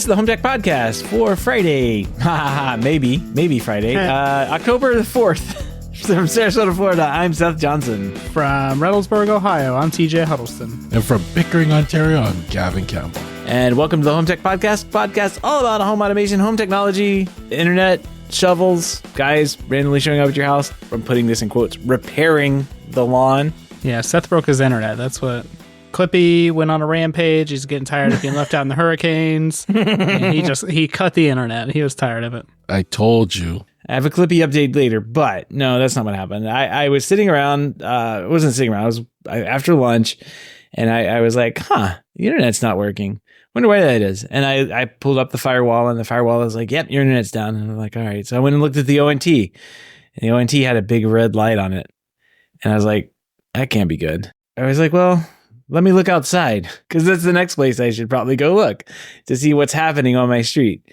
is the HomeTech Podcast for Friday. maybe Friday. October the 4th. From Sarasota, Florida, I'm Seth Johnson. From Reynoldsburg, Ohio, I'm TJ Huddleston. And from Pickering, Ontario, I'm Gavin Campbell. And welcome to the HomeTech Podcast all about home automation, home technology, the internet, shovels, guys randomly showing up at your house. I'm putting this in quotes, repairing the lawn. Yeah, Seth broke his internet. That's what... Clippy went on a rampage. He's getting tired of being left out in the hurricanes. And he cut the internet. He was tired of it. I told you. I have a Clippy update later, but no, that's not what happened. I was sitting around. I wasn't sitting around. I was after lunch, and I was like, the internet's not working. Wonder why that is. And I pulled up the firewall, and the firewall was like, yep, your internet's down. And I'm like, all right. So I went and looked at the ONT, and the ONT had a big red light on it. And I was like, that can't be good. I was like, well, let me look outside, because that's the next place I should probably go look to see what's happening on my street.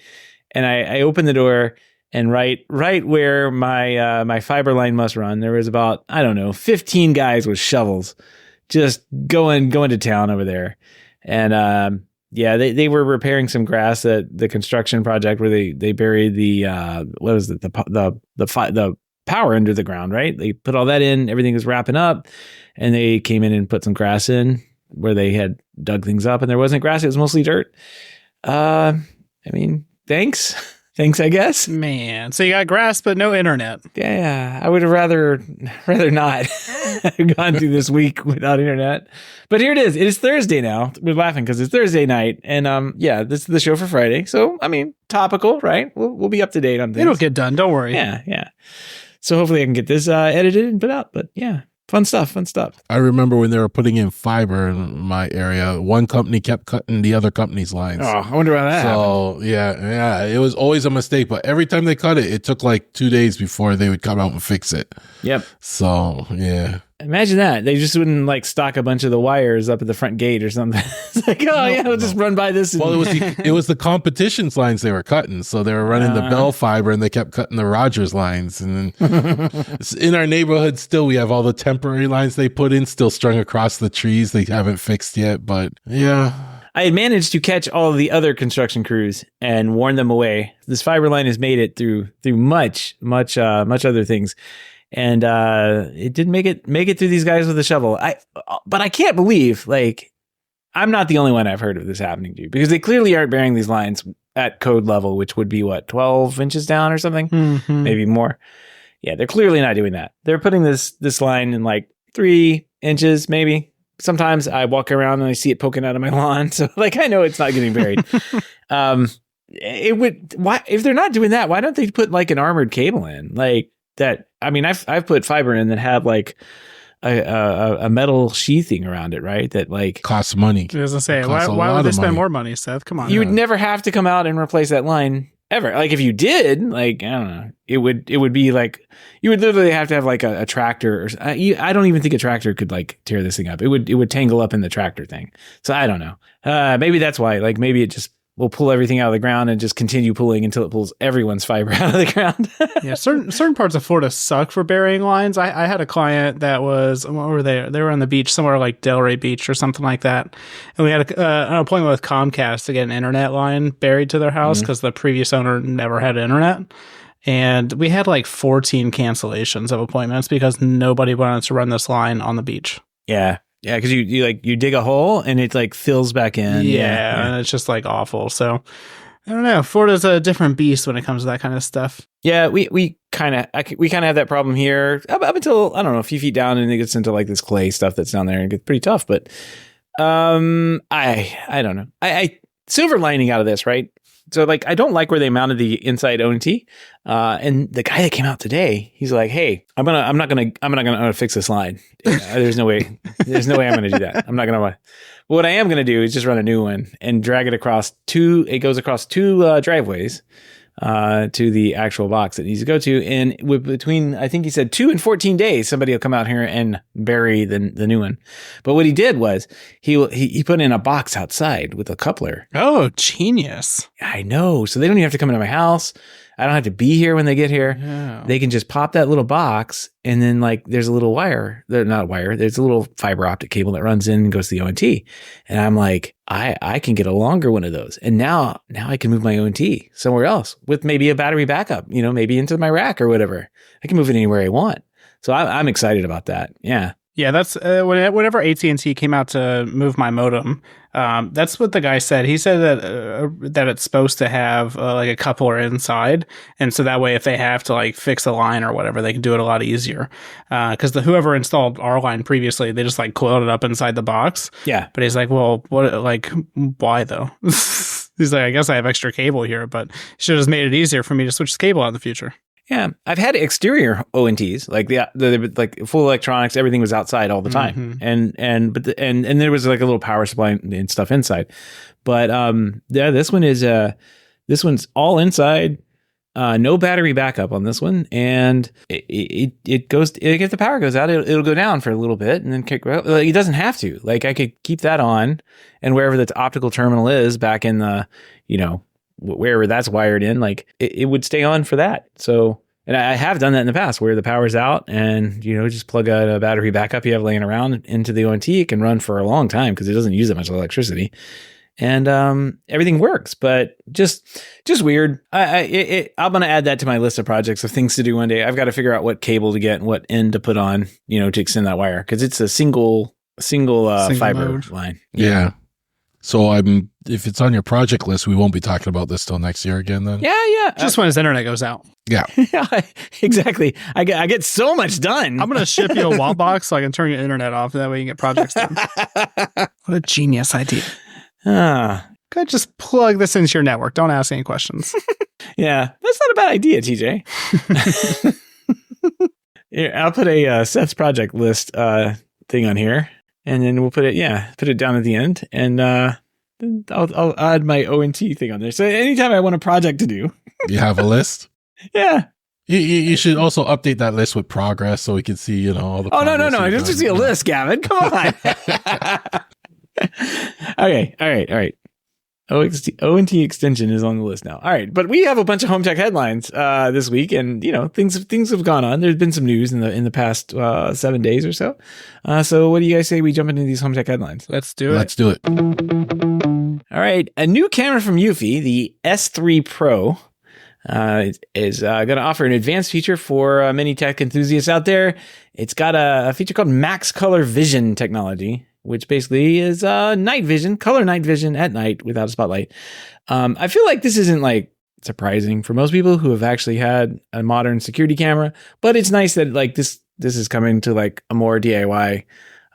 And I opened the door, and right where my fiber line must run, there was about, 15 guys with shovels just going to town over there. And they were repairing some grass at the construction project where they buried the the power under the ground, right? They put all that in, everything was wrapping up, and they came in and put some grass in where they had dug things up, and there wasn't grass, it was mostly dirt. Thanks, I guess. Man, so you got grass but no internet. Yeah, I would have rather not gone through this week without internet. But here it is. It is Thursday now. We're laughing because it's Thursday night, and this is the show for Friday. So topical, right? We'll be up to date on things. It'll get done. Don't worry. Yeah. So hopefully I can get this edited and put out. But yeah. Fun stuff. I remember when they were putting in fiber in my area, one company kept cutting the other company's lines. Oh, I wonder how that happened. So, yeah, it was always a mistake. But every time they cut it, it took like 2 days before they would come out and fix it. Yep. So, yeah. Imagine that. They just wouldn't stock a bunch of the wires up at the front gate or something. It's like, we'll just run by this. Well, it was the competition's lines they were cutting. So they were running the Bell fiber, and they kept cutting the Rogers lines. And then in our neighborhood still, we have all the temporary lines they put in still strung across the trees. They haven't fixed yet, but yeah. I had managed to catch all of the other construction crews and warn them away. This fiber line has made it through much other things. And it didn't make it through these guys with a shovel. But I can't believe, I'm not the only one I've heard of this happening to, because they clearly aren't burying these lines at code level, which would be 12 inches down or something, maybe more. Yeah, they're clearly not doing that. They're putting this line in 3 inches, maybe. Sometimes I walk around and I see it poking out of my lawn, so I know it's not getting buried. If they're not doing that, why don't they put an armored cable in that? I've put fiber in that had a metal sheathing around it, right? That costs money. I was gonna say, why would they spend more money, Seth? Come on. You would never have to come out and replace that line ever. If you did, I don't know, it would be you would literally have to have a tractor. I don't even think a tractor could tear this thing up. It would tangle up in the tractor thing. So I don't know. Maybe that's why. Maybe it just will pull everything out of the ground and just continue pulling until it pulls everyone's fiber out of the ground. Yeah, certain parts of Florida suck for burying lines. I had a client that was, what were they? They were on the beach somewhere like Delray Beach or something like that. And we had an appointment with Comcast to get an internet line buried to their house because the previous owner never had internet. And we had 14 cancellations of appointments because nobody wanted to run this line on the beach. Yeah. Yeah, because you dig a hole and it fills back in. Yeah, and it's just awful. So I don't know. Florida's a different beast when it comes to that kind of stuff. Yeah, we kind of have that problem here up until, I don't know, a few feet down, and it gets into this clay stuff that's down there and it gets pretty tough. But I don't know. I silver lining out of this, right? So I don't like where they mounted the inside ONT. And the guy that came out today, he's like, "Hey, I'm not gonna fix this line. There's no way I'm gonna do that. I'm not gonna. But what I am gonna do is just run a new one and drag it across two. It goes across two driveways to the actual box it needs to go to. And between, I think he said 2 and 14 days, somebody will come out here and bury the new one. But what he did was he put in a box outside with a coupler. Oh, genius. I know. So they don't even have to come into my house. I don't have to be here when they get here. Yeah. They can just pop that little box, and then like there's a little wire. Not a wire. There's a little fiber optic cable that runs in and goes to the ONT. And I'm like, I can get a longer one of those. And now I can move my ONT somewhere else with maybe a battery backup, maybe into my rack or whatever. I can move it anywhere I want. So I'm excited about that. Yeah. Yeah, that's whenever AT&T came out to move my modem, that's what the guy said. He said that it's supposed to have like a coupler inside, and so that way if they have to like fix a line or whatever, they can do it a lot easier. Because whoever installed our line previously, they just like coiled it up inside the box. Yeah, but he's like, well, why though? He's like, I guess I have extra cable here, but should have made it easier for me to switch the cable out in the future. Yeah, I've had exterior ONTs, like the like full electronics. Everything was outside all the time, and there was like a little power supply and stuff inside. But this one's all inside. No battery backup on this one, and it goes. If the power goes out, it'll go down for a little bit, and then kick. Like, it doesn't have to. Like, I could keep that on, and wherever the optical terminal is back in the wherever that's wired in, like it would stay on for that. So, and I have done that in the past where the power's out and, just plug a battery backup you have laying around into the ONT. It can run for a long time because it doesn't use that much electricity, and everything works, but just weird. I'm going to add that to my list of projects of things to do one day. I've got to figure out what cable to get and what end to put on, to extend that wire. Cause it's a single fiber mode line. Yeah. So if it's on your project list, we won't be talking about this till next year again then. Yeah. Just when his internet goes out. Yeah. Yeah, exactly. I get so much done. I'm going to ship you a wall box so I can turn your internet off. That way you can get projects done. What a genius idea. Could just plug this into your network. Don't ask any questions. Yeah, that's not a bad idea, TJ. Here, I'll put a Seth's project list thing on here. And then we'll put it down at the end, and then I'll add my ONT thing on there. So anytime I want a project to do, you have a list. Yeah, you should also update that list with progress so we can see all the. Oh no! It's just a list, Gavin. Come on. Okay, all right. ONT extension is on the list now. All right, but we have a bunch of HomeTech headlines this week, and things have gone on. There's been some news in the past 7 days or so. So what do you guys say we jump into these HomeTech headlines? Let's do it. All right, a new camera from Eufy, the S3 Pro, is going to offer an advanced feature for many tech enthusiasts out there. It's got a feature called Max Color Vision technology, which basically is night vision, color night vision at night without a spotlight. I feel like this isn't like surprising for most people who have actually had a modern security camera, but it's nice that like this is coming to like a more DIY,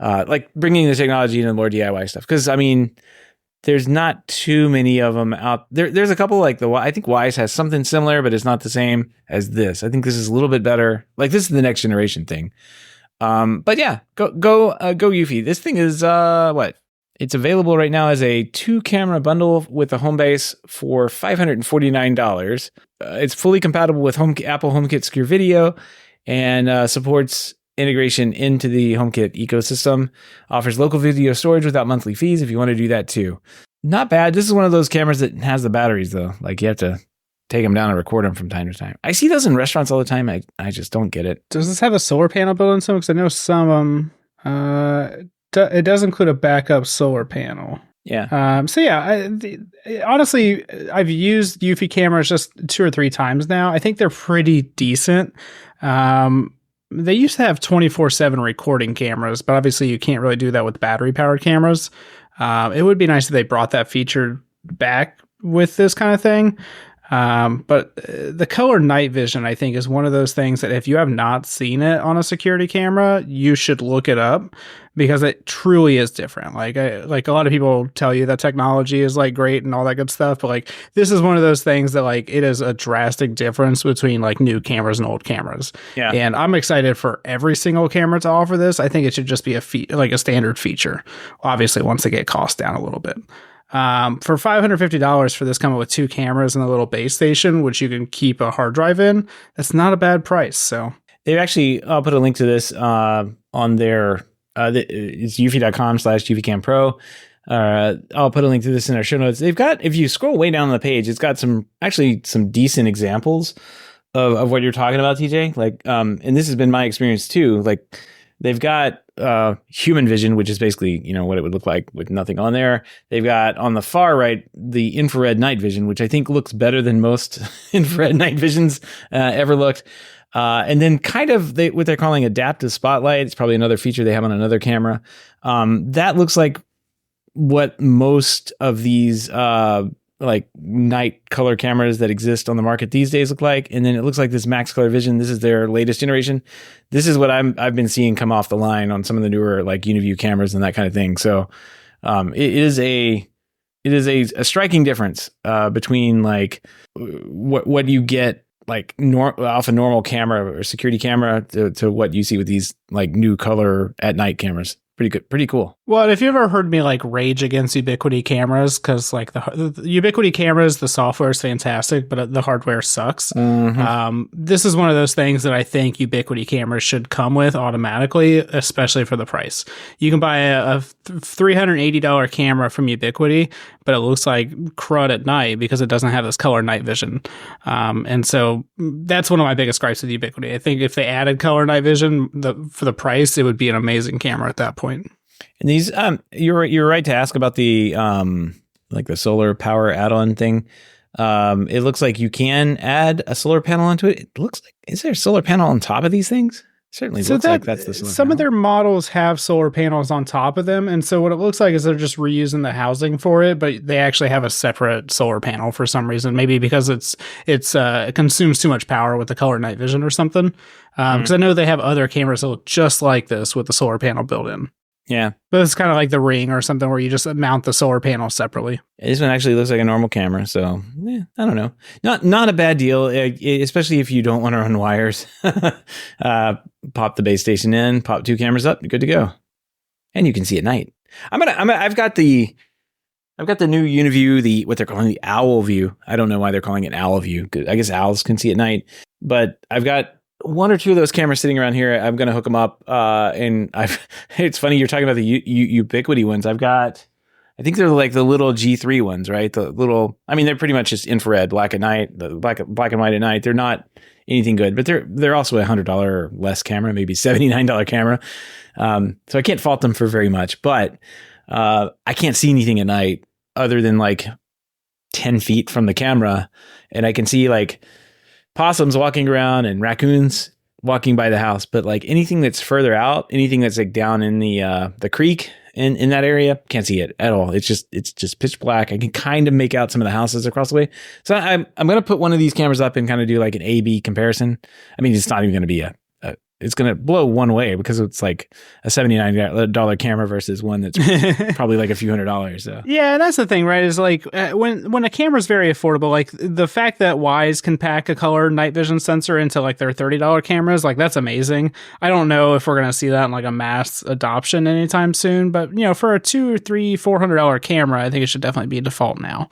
like bringing the technology into more DIY stuff. Because I mean, there's not too many of them out there. There's a couple like I think Wise has something similar, but it's not the same as this. I think this is a little bit better. Like this is the next generation thing. But yeah, go Eufy. This thing is it's available right now as a 2-camera bundle with a home base for $549. It's fully compatible with Apple HomeKit Secure Video and supports integration into the HomeKit ecosystem. Offers local video storage without monthly fees if you want to do that too. Not bad. This is one of those cameras that has the batteries though. Like you have to take them down and record them from time to time. I see those in restaurants all the time. I just don't get it. Does this have a solar panel built in some? Because I know some of them, it does include a backup solar panel. Yeah. Honestly, I've used Eufy cameras just 2 or 3 times now. I think they're pretty decent. They used to have 24/7 recording cameras, but obviously you can't really do that with battery powered cameras. It would be nice if they brought that feature back with this kind of thing. But the color night vision, I think, is one of those things that if you have not seen it on a security camera, you should look it up because it truly is different. Like a lot of people tell you that technology is like great and all that good stuff, but like this is one of those things that like it is a drastic difference between like new cameras and old cameras. Yeah. And I'm excited for every single camera to offer this. I think it should just be a standard feature. Obviously, once they get cost down a little bit. For $550 for this coming with 2 cameras and a little base station, which you can keep a hard drive in, that's not a bad price. So they've actually, I'll put a link to this on their, it's eufy.com/EufyCam Pro. I'll put a link to this in our show notes. They've got, if you scroll way down the page, it's got some decent examples of what you're talking about, TJ. Like, and this has been my experience too. Like, they've got human vision, which is basically, what it would look like with nothing on there. They've got on the far right the infrared night vision, which I think looks better than most infrared night visions ever looked. And then kind of what they're calling adaptive spotlight. It's probably another feature they have on another camera. That looks like what most of these like night color cameras that exist on the market these days look like. And then it looks like this max color vision. This is their latest generation. This is what I've been seeing come off the line on some of the newer like UniView cameras and that kind of thing. So it is a striking difference between like what you get like off a normal camera or security camera to what you see with these like new color at night cameras. Pretty good. Pretty cool. Well, if you ever heard me like rage against Ubiquiti cameras, because like the Ubiquiti cameras, the software is fantastic, but the hardware sucks. Mm-hmm. This is one of those things that I think Ubiquiti cameras should come with automatically, especially for the price. You can buy a $380 camera from Ubiquiti, but it looks like crud at night because it doesn't have this color night vision. And so that's one of my biggest gripes with Ubiquiti. I think if they added color night vision for the price, it would be an amazing camera at that point. And these, you're right to ask about the like the solar power add-on thing. It looks like you can add a solar panel onto it. It looks like, is there a solar panel on top of these things? Certainly looks like that's the solar some panel. of their models have solar panels on top of them, and so what it looks like is they're just reusing the housing for it, but they actually have a separate solar panel for some reason. Maybe because it consumes too much power with the color night vision or something. Because I know they have other cameras that look just like this with the solar panel built in. Yeah. But it's kind of like the Ring or something where you just mount the solar panel sepaperly. This one actually looks like a normal camera, so I don't know. Not a bad deal, especially if you don't want to run wires. Pop the base station in, pop 2 cameras up, you're good to go. And you can see at night. I've got the new UniView, what they're calling the Owl View. I don't know why they're calling it Owl View. I guess owls can see at night, but I've got 1 or 2 of those cameras sitting around here. I'm going to hook them up. And it's funny you're talking about the Ubiquiti ones. I think they're like the little G3 ones, right? The little, they're pretty much just infrared, black and white at night. They're not anything good, but they're also $100 or less camera, maybe $79 camera. So I can't fault them for very much, but I can't see anything at night other than like 10 feet from the camera. And I can see like possums walking around and raccoons walking by the house, but like anything that's further out, anything that's like down in the creek in that area, can't see it at all. It's just pitch black. I can kind of make out some of the houses across the way. So I'm going to put one of these cameras up and kind of do like an A/B comparison. It's not even going to be it's going to blow one way because it's like a $79 camera versus one that's probably like a few $100s. So. Yeah, and that's the thing, right? Is like when a camera is very affordable, like the fact that Wise can pack a color night vision sensor into like their $30 cameras, like that's amazing. I don't know if we're going to see that in like a mass adoption anytime soon, but for a $200, $300, $400 camera, I think it should definitely be a default now.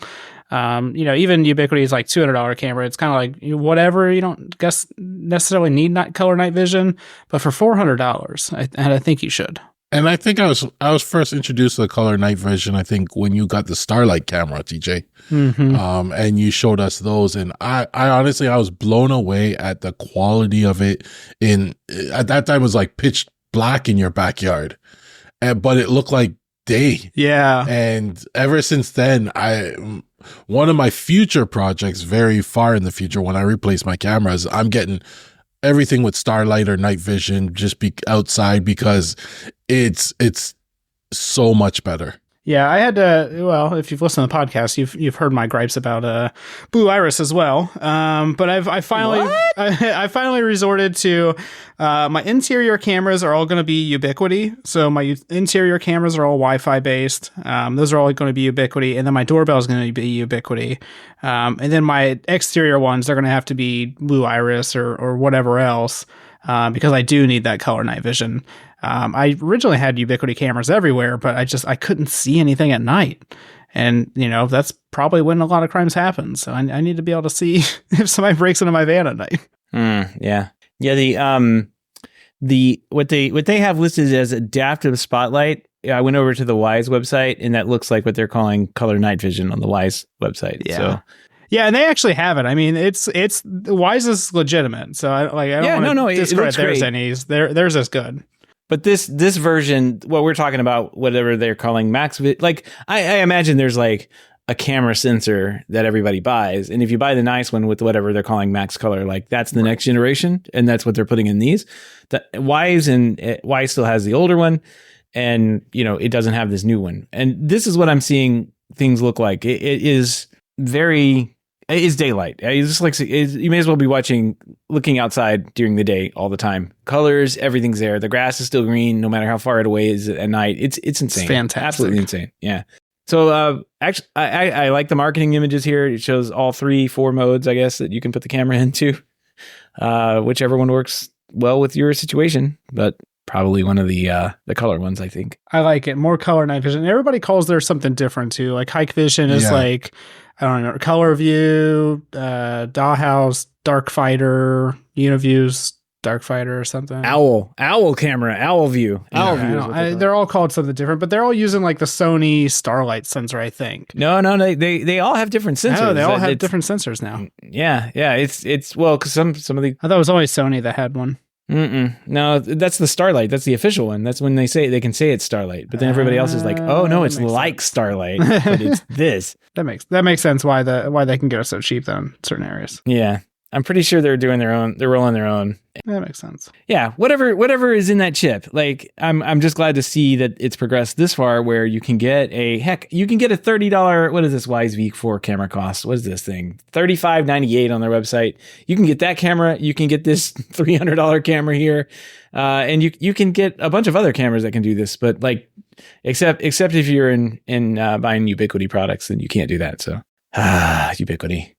Even Ubiquiti is like $200 camera. It's kind of like whatever. You don't necessarily need color night vision, but for $400, I think you should. And I think I was first introduced to the color night vision, I think, when you got the Starlight camera, TJ. Mm-hmm. And you showed us those, and I honestly I was blown away at the quality of it. At that time it was like pitch black in your backyard, but it looked like day. Yeah. And ever since then, one of my future projects, very far in the future, when I replace my cameras, I'm getting everything with Starlight or night vision, just be outside, because it's so much better. Yeah, I had to. Well, if you've listened to the podcast, you've heard my gripes about Blue Iris as well. But I finally resorted to my interior cameras are all going to be Ubiquiti. So my interior cameras are all Wi-Fi based. Those are all going to be Ubiquiti, and then my doorbell is going to be Ubiquiti. And then my exterior ones, they're going to have to be Blue Iris or whatever else. Because I do need that color night vision. I originally had Ubiquiti cameras everywhere, but I couldn't see anything at night. And, that's probably when a lot of crimes happen. So I need to be able to see if somebody breaks into my van at night. Yeah. Yeah. What they have listed as adaptive spotlight I went over to the Wyze website, and that looks like what they're calling color night vision on the Wyze website. Yeah. So. Yeah, and they actually have it. I mean, it's Wyze is legitimate. So I don't want to discredit theirs any. Theirs is good. But this version, what we're talking about, whatever they're calling max, like I imagine there's like a camera sensor that everybody buys, and if you buy the nice one with whatever they're calling max color, like that's the next generation, and that's what they're putting in these. The Wyze still has the older one, and it doesn't have this new one. And this is what I'm seeing things look like. It is very. It's daylight. It's just like you may as well be looking outside during the day all the time. Colors, everything's there. The grass is still green, no matter how far it away is at night. It's insane. It's fantastic. Absolutely insane. Yeah. So actually, I like the marketing images here. It shows all 3-4 modes, I guess, that you can put the camera into, whichever one works well with your situation. But probably one of the color ones, I think. I like it. More color night vision. Everybody calls theirs something different too. Like hike vision is like, I don't know, color view, Dollhouse, dark fighter, Uniview's dark fighter or something. Owl camera, owl view. They're all called something different, but they're all using like the Sony Starlight sensor, I think. No, they all have different sensors. Oh, they all have different sensors now. Yeah. It's well, because some of the. I thought it was always Sony that had one. No, that's the Starlight. That's the official one. That's when they can say it's Starlight, but then everybody else is like, oh no, it's like sense. Starlight, but it's this. That makes sense why they can get it so cheap though in certain areas. Yeah. I'm pretty sure they're doing their own. They're rolling their own. That makes sense. Yeah, whatever is in that chip. Like, I'm just glad to see that it's progressed this far, where you can get a $30. What does this Wyze V4 camera cost? What is this thing? $35.98 on their website. You can get that camera. You can get this $300 camera here, and you can get a bunch of other cameras that can do this. But like, except if you're in buying Ubiquiti products, then you can't do that. So Ubiquiti.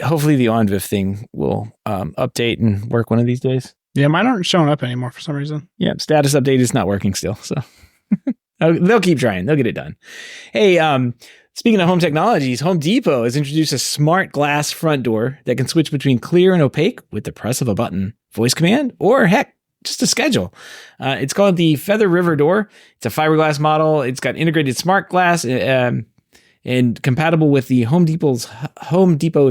Hopefully the OnVIF thing will update and work one of these days. Yeah, mine aren't showing up anymore for some reason. Yeah, status update is not working still. So they'll keep trying. They'll get it done. Hey, speaking of home technologies, Home Depot has introduced a smart glass front door that can switch between clear and opaque with the press of a button, voice command, or heck, just a schedule. It's called the Feather River Door. It's a fiberglass model. It's got integrated smart glass and compatible with the Home Depot's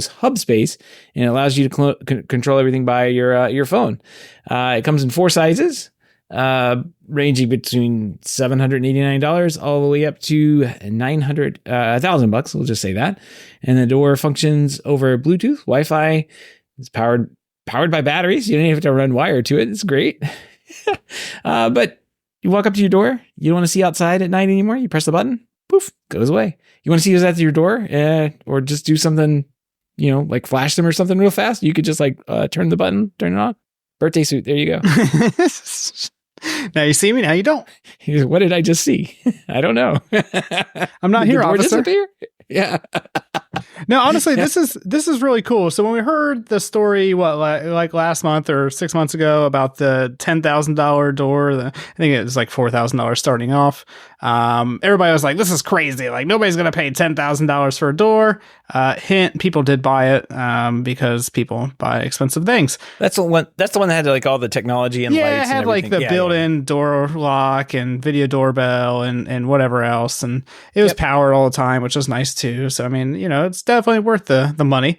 hub space, and it allows you to control everything by your phone. It comes in 4 sizes, ranging between $789 all the way up to $1,000. We'll just say that. And the door functions over Bluetooth, Wi-Fi. It's powered by batteries. You don't even have to run wire to it. It's great. But you walk up to your door. You don't want to see outside at night anymore. You press the button. Poof, goes away. You want to see who's at your door, or just do something, like flash them or something real fast? You could just turn the button, turn it on. Birthday suit. There you go. Now you see me. Now you don't. What did I just see? I don't know. I'm not here, officer. Yeah. No, honestly, this is really cool. So when we heard the story, like last month or 6 months ago about the $10,000 door, I think it was like $4,000 starting off. Everybody was like, "This is crazy! Like nobody's gonna pay $10,000 for a door." Hint: people did buy it because people buy expensive things. That's the one. That's the one that had like all the technology and lights. Yeah, it had like the built-in door lock and video doorbell and whatever else, and it was powered all the time, which was nice too. So I mean, it's definitely worth the money.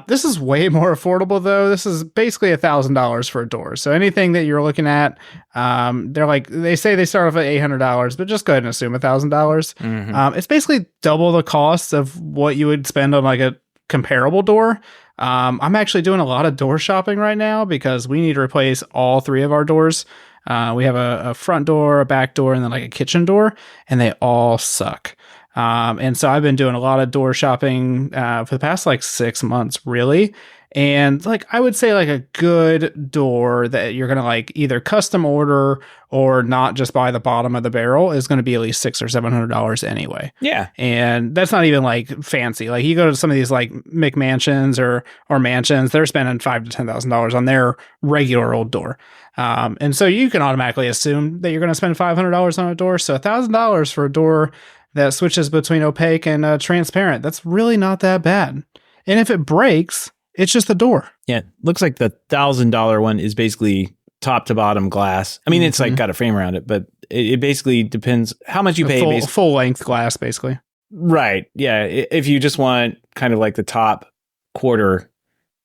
This is way more affordable though. This is basically $1,000 for a door. So anything that you're looking at, they say they start off at $800, but just go ahead and assume $1,000. Mm-hmm. It's basically double the cost of what you would spend on like a comparable door. I'm actually doing a lot of door shopping right now because we need to replace all 3 of our doors. We have a front door, a back door, and then like a kitchen door, and they all suck. And so I've been doing a lot of door shopping for the past like 6 months, really. And like I would say like a good door that you're gonna like either custom order or not just buy the bottom of the barrel is gonna be at least $600 or $700 anyway. Yeah, and that's not even like fancy. Like you go to some of these like McMansions or mansions, they're spending $5,000 to $10,000 on their regular old door. And so you can automatically assume that you're gonna spend $500 on a door. So $1,000 for a door that switches between opaque and transparent. That's really not that bad. And if it breaks, it's just the door. Yeah. Looks like the $1,000 one is basically top to bottom glass. I mean, it's like got a frame around it, but It basically depends how much you pay. Full length glass, basically. Right. Yeah. If you just want kind of like the top quarter,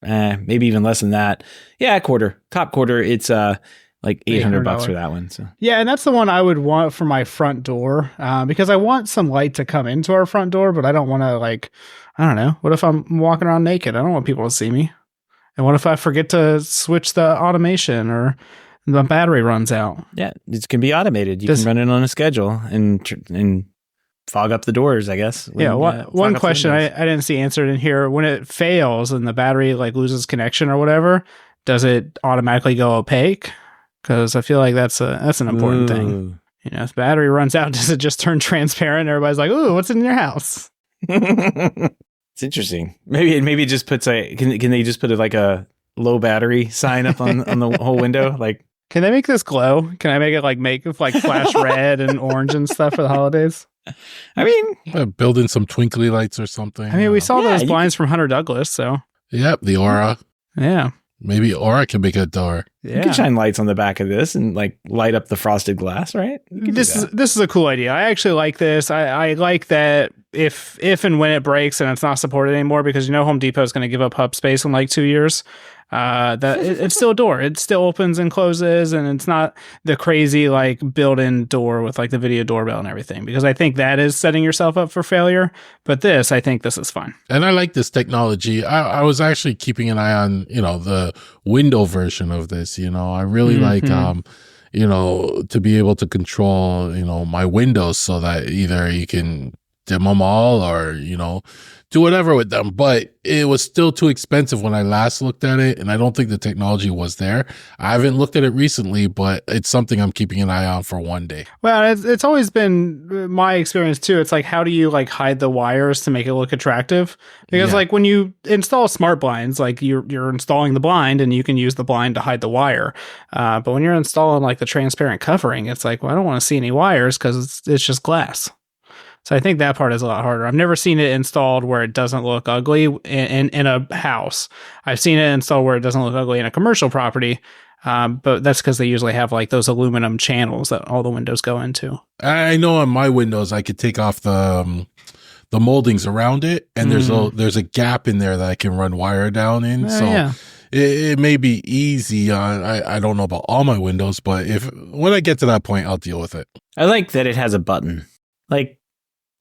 maybe even less than that. Yeah, top quarter. It's like $800 for that one. So yeah, and that's the one I would want for my front door, because I want some light to come into our front door, but I don't want to I don't know. What if I'm walking around naked? I don't want people to see me. And what if I forget to switch the automation or the battery runs out? Yeah, it can be automated. You can run it on a schedule and fog up the doors, I guess. One question I didn't see answered in here. When it fails and the battery loses connection or whatever, does it automatically go opaque? Because I feel like that's an important thing. If the battery runs out, does it just turn transparent? Everybody's like, "Ooh, what's in your house?" It's interesting. Maybe it just puts can they just put a low battery sign up on the whole window? Can they make this glow? Can I make it flash red and orange and stuff for the holidays? I mean, build in some twinkly lights or something. I mean, we saw those blinds from Hunter Douglas, so. Yep, the Aura. Yeah. Maybe Aura can make a door. Yeah. You can shine lights on the back of this and light up the frosted glass, right? This is a cool idea. I actually like this. I like that if and when it breaks and it's not supported anymore, because Home Depot is going to give up hub space in 2 years. That it's still a door. It still opens and closes, and it's not the crazy built-in door with the video doorbell and everything, because I think that is setting yourself up for failure. But I think this is fine. And I like this technology. I was actually keeping an eye on the window version of this. I really like to be able to control my windows so that either you can dim them all or do whatever with them. But it was still too expensive when I last looked at it, and I don't think the technology was there. I haven't looked at it recently, but it's something I'm keeping an eye on for one day. Well, it's always been my experience too. It's how do you hide the wires to make it look attractive? Because when you install smart blinds, you're installing the blind and you can use the blind to hide the wire. But when you're installing the transparent covering, it's well, I don't want to see any wires because it's just glass. So I think that part is a lot harder. I've never seen it installed where it doesn't look ugly in a house. I've seen it installed where it doesn't look ugly in a commercial property, but that's because they usually have those aluminum channels that all the windows go into. I know on my windows I could take off the moldings around it, and there's a gap in there that I can run wire down in. It may be easy on. I don't know about all my windows, but when I get to that point, I'll deal with it. I like that it has a button.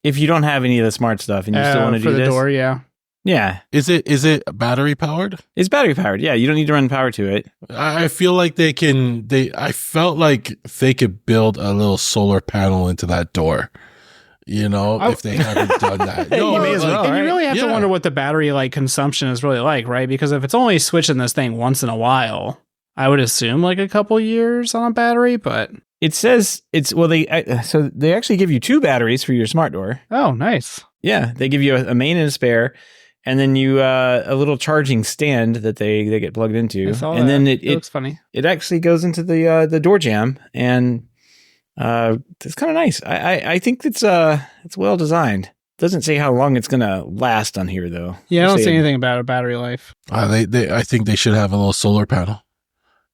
If you don't have any of the smart stuff and you still want to do this. For the door, yeah. Yeah. Is it battery powered? It's battery powered. Yeah. You don't need to run power to it. I feel like I felt like they could build a little solar panel into that door. If they haven't done that. No, you may as well. And you really have to wonder what the battery consumption is really like, right? Because if it's only switching this thing once in a while, I would assume a couple years on a battery, but it says so they actually give you 2 batteries for your smart door. Oh, nice. Yeah, they give you a main and a spare, and then you a little charging stand that they get plugged into, and then it looks funny. It actually goes into the door jamb, and it's kind of nice. I think it's well designed. Doesn't say how long it's gonna last on here though. Yeah, I don't say anything about a battery life. I think they should have a little solar panel.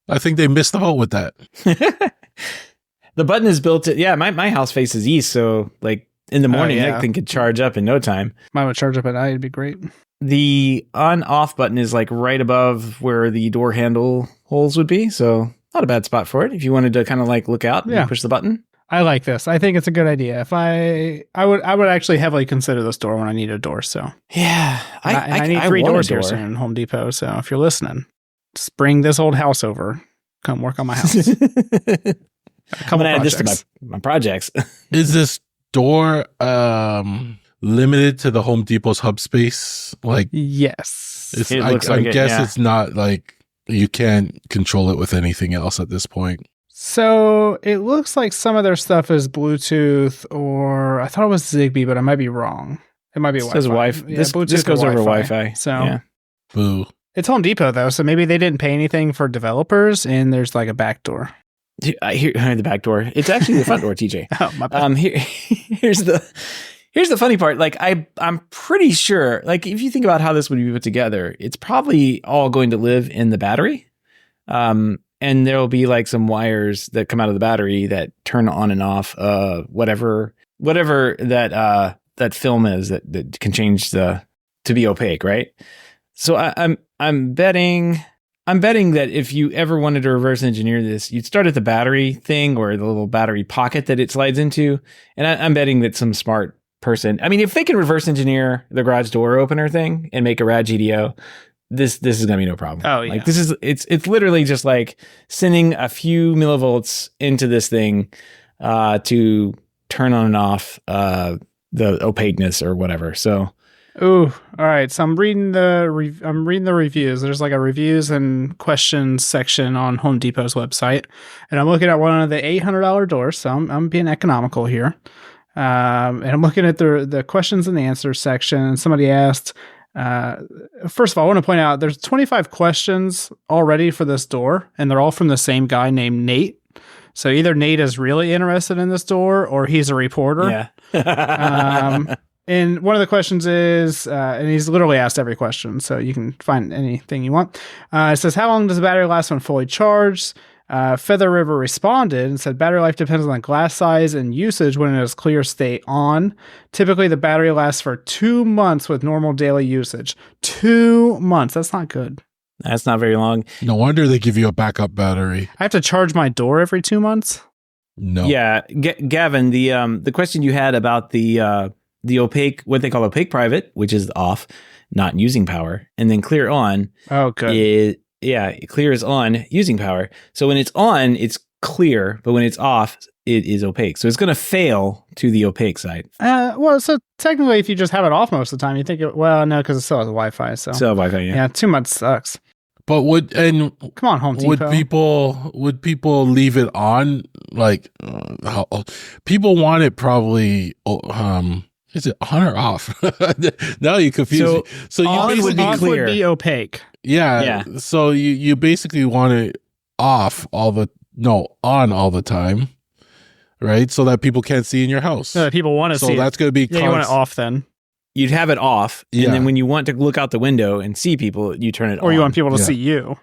I think they missed the boat with that. The button is built my house faces east, so in the morning that thing could charge up in no time. Mine would charge up at night, it'd be great. The on-off button is right above where the door handle holes would be, so not a bad spot for it if you wanted to kind of look out and push the button. I like this. I think it's a good idea. If I would actually heavily consider this door when I need a door. So yeah, I need 3 doors here soon in Home Depot. So if you're listening, just bring this old house over. Come work on my house. I'm gonna add this to my projects. Is this door limited to the Home Depot's hub space? Yes. I guess it's not you can't control it with anything else at this point. So it looks like some of their stuff is Bluetooth, or I thought it was Zigbee, but I might be wrong. It might be Wi-Fi. Says Wi-Fi. Yeah, this goes over Wi-Fi. So boo. It's Home Depot though, so maybe they didn't pay anything for developers, and there's a back door. I hear the back door. It's actually the front door, TJ. Oh, my bad. Here's the funny part. I'm pretty sure. If you think about how this would be put together, it's probably all going to live in the battery. And and there'll be like some wires that come out of the battery that turn on and off whatever that film is that can change to be opaque, right? So I'm betting that if you ever wanted to reverse engineer this, you'd start at the battery thing or the little battery pocket that it slides into, and I'm betting that some smart person, I mean, if they can reverse engineer the garage door opener thing and make a rad GDO, this is gonna be no problem. Oh yeah, like it's literally just like sending a few millivolts into this thing to turn on and off the opaqueness or whatever. So, ooh, all right. So I'm reading the reviews. There's like a reviews and questions section on Home Depot's website, and I'm looking at one of the $800 doors. So I'm being economical here, and I'm looking at the questions and answers section. And somebody asked. First of all, I want to point out there's 25 questions already for this door, and they're all from the same guy named Nate. So either Nate is really interested in this door or he's a reporter. Yeah. And one of the questions is, and he's literally asked every question, so you can find anything you want. It says, how long does the battery last when fully charged? Feather River responded and said, battery life depends on the glass size and usage when it is clear state on. Typically, the battery lasts for 2 months with normal daily usage. 2 months. That's not good. That's not very long. No wonder they give you a backup battery. I have to charge my door every 2 months? No. Yeah. Gavin, the question you had about the opaque, what they call opaque private, which is off, not using power, and then clear on. Oh, good. Clear is on using power. So when it's on, it's clear, but when it's off, it is opaque. So it's going to fail to the opaque side. Well, so technically, if you just have it off most of the time, you think, no, because it still has Wi-Fi. So Wi-Fi, yeah. Yeah, 2 months sucks. But come on, Home Depot. Would people leave it on? Like, people want it probably. Is it on or off? Now you confuse me. So on you would be clear. Would be opaque. Yeah. So you basically want it on all the time, right? So that people can't see in your house. No, people want to see. So that's going to be. You want it off then. You'd have it off, and then when you want to look out the window and see people, you turn it on. Or you want people to see you.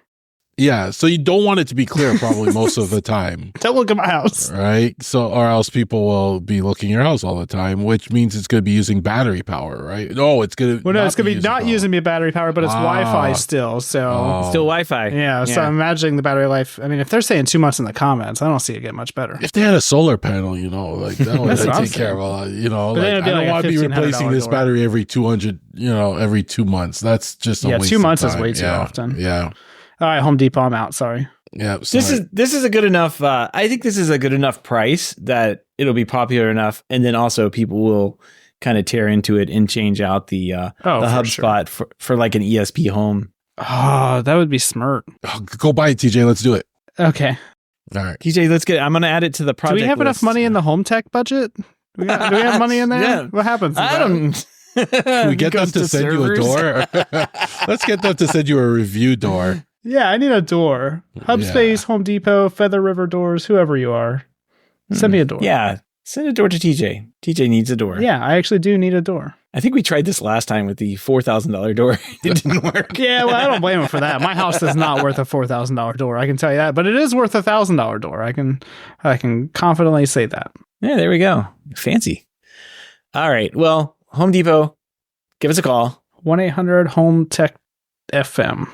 Yeah, so you don't want it to be clear probably most of the time. Don't look at my house. Right? So, or else people will be looking at your house all the time, which means it's going to be using battery power, right? No, it's going to it's going to be not using battery power, but it's Wi-Fi still. So still Wi-Fi. Yeah, so I'm imagining the battery life. I mean, if they're saying 2 months in the comments, I don't see it get much better. If they had a solar panel, like that would take care of a lot, like, I don't want to be replacing this battery every 200, every 2 months. That's just a waste 2 months of is time. way too often. Yeah. All right, Home Depot, I'm out. Sorry. Yeah. This is a good enough. I think this is a good enough price that it'll be popular enough, and then also people will kind of tear into it and change out the hub spot for like an ESP home. Oh, that would be smart. Oh, go buy it, TJ. Let's do it. Okay. All right, TJ, let's get it. I'm going to add it to the project. Do we have enough money in the HomeTech budget? Do we have money in there? Yeah. What happens? Can we get them to send you a door? Let's get them to send you a review door. Yeah, I need a door. Hubspace, Home Depot, Feather River Doors, whoever you are. Send me a door. Yeah, send a door to TJ. TJ needs a door. Yeah, I actually do need a door. I think we tried this last time with the $4,000 door. It didn't work. Yeah, well, I don't blame him for that. My house is not worth a $4,000 door. I can tell you that, but it is worth a $1,000 door. I can confidently say that. Yeah, there we go. Fancy. All right. Well, Home Depot, give us a call. 1-800-HomeTech.fm.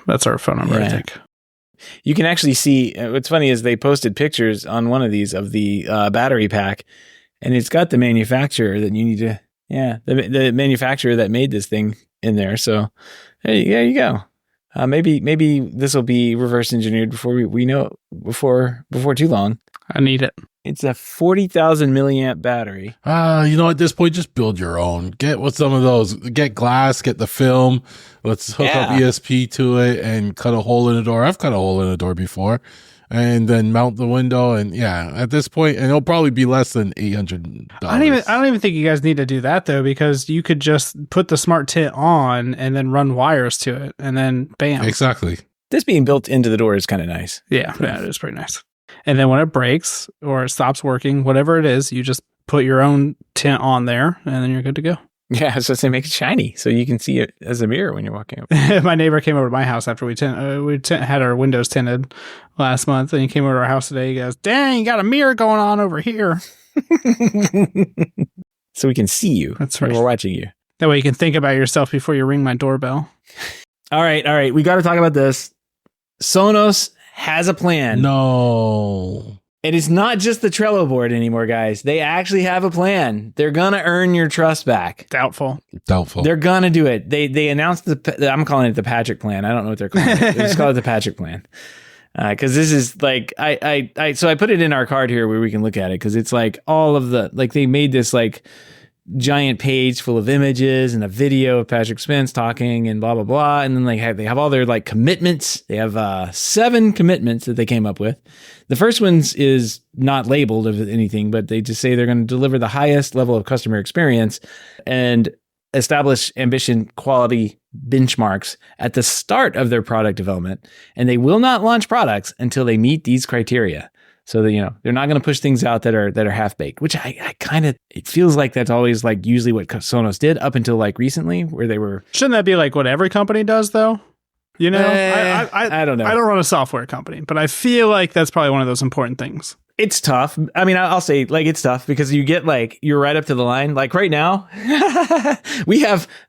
That's our phone number, I think. You can actually see, what's funny is they posted pictures on one of these of the battery pack, and it's got the manufacturer that you need to, the manufacturer that made this thing in there. So there you go. Maybe this will be reverse engineered before we know it, before too long. I need it. It's a 40,000 milliamp battery. At this point, just build your own. Get with some of those. Get glass, get the film. Let's hook up ESP to it and cut a hole in the door. I've cut a hole in a door before. And then mount the window. And at this point, and it'll probably be less than $800. I don't even think you guys need to do that, though, because you could just put the smart tint on and then run wires to it. And then bam. Exactly. This being built into the door is kind of nice. Yeah, it is pretty nice. And then when it breaks or it stops working, whatever it is, you just put your own tint on there and then you're good to go. Yeah, so they make it shiny so you can see it as a mirror when you're walking over. My neighbor came over to my house after we had our windows tinted last month, and he came over to our house today. He goes, "Dang, you got a mirror going on over here." So we can see you. That's right. We're watching you. That way you can think about yourself before you ring my doorbell. All right. We got to talk about this. Sonos has a plan. No. And it's not just the Trello board anymore, guys. They actually have a plan. They're going to earn your trust back. Doubtful. They're going to do it. They announced I'm calling it the Patrick plan. I don't know what they're calling it. They just call it the Patrick plan. Because this is like, so I put it in our card here where we can look at it. Because it's like all of the, like they made this like giant page full of images and a video of Patrick Spence talking and blah, blah, blah. And then they have all their like commitments. They have 7 commitments that they came up with. The first one's is not labeled of anything, but they just say they're going to deliver the highest level of customer experience and establish ambition quality benchmarks at the start of their product development. And they will not launch products until they meet these criteria. So that, they're not going to push things out that are half baked, which I kind of, it feels like that's always like usually what Sonos did up until like recently where they were. Shouldn't that be like what every company does though? I don't know. I don't run a software company, but I feel like that's probably one of those important things. It's tough. I mean, I'll say like it's tough because you get like, you're right up to the line. Like right now, I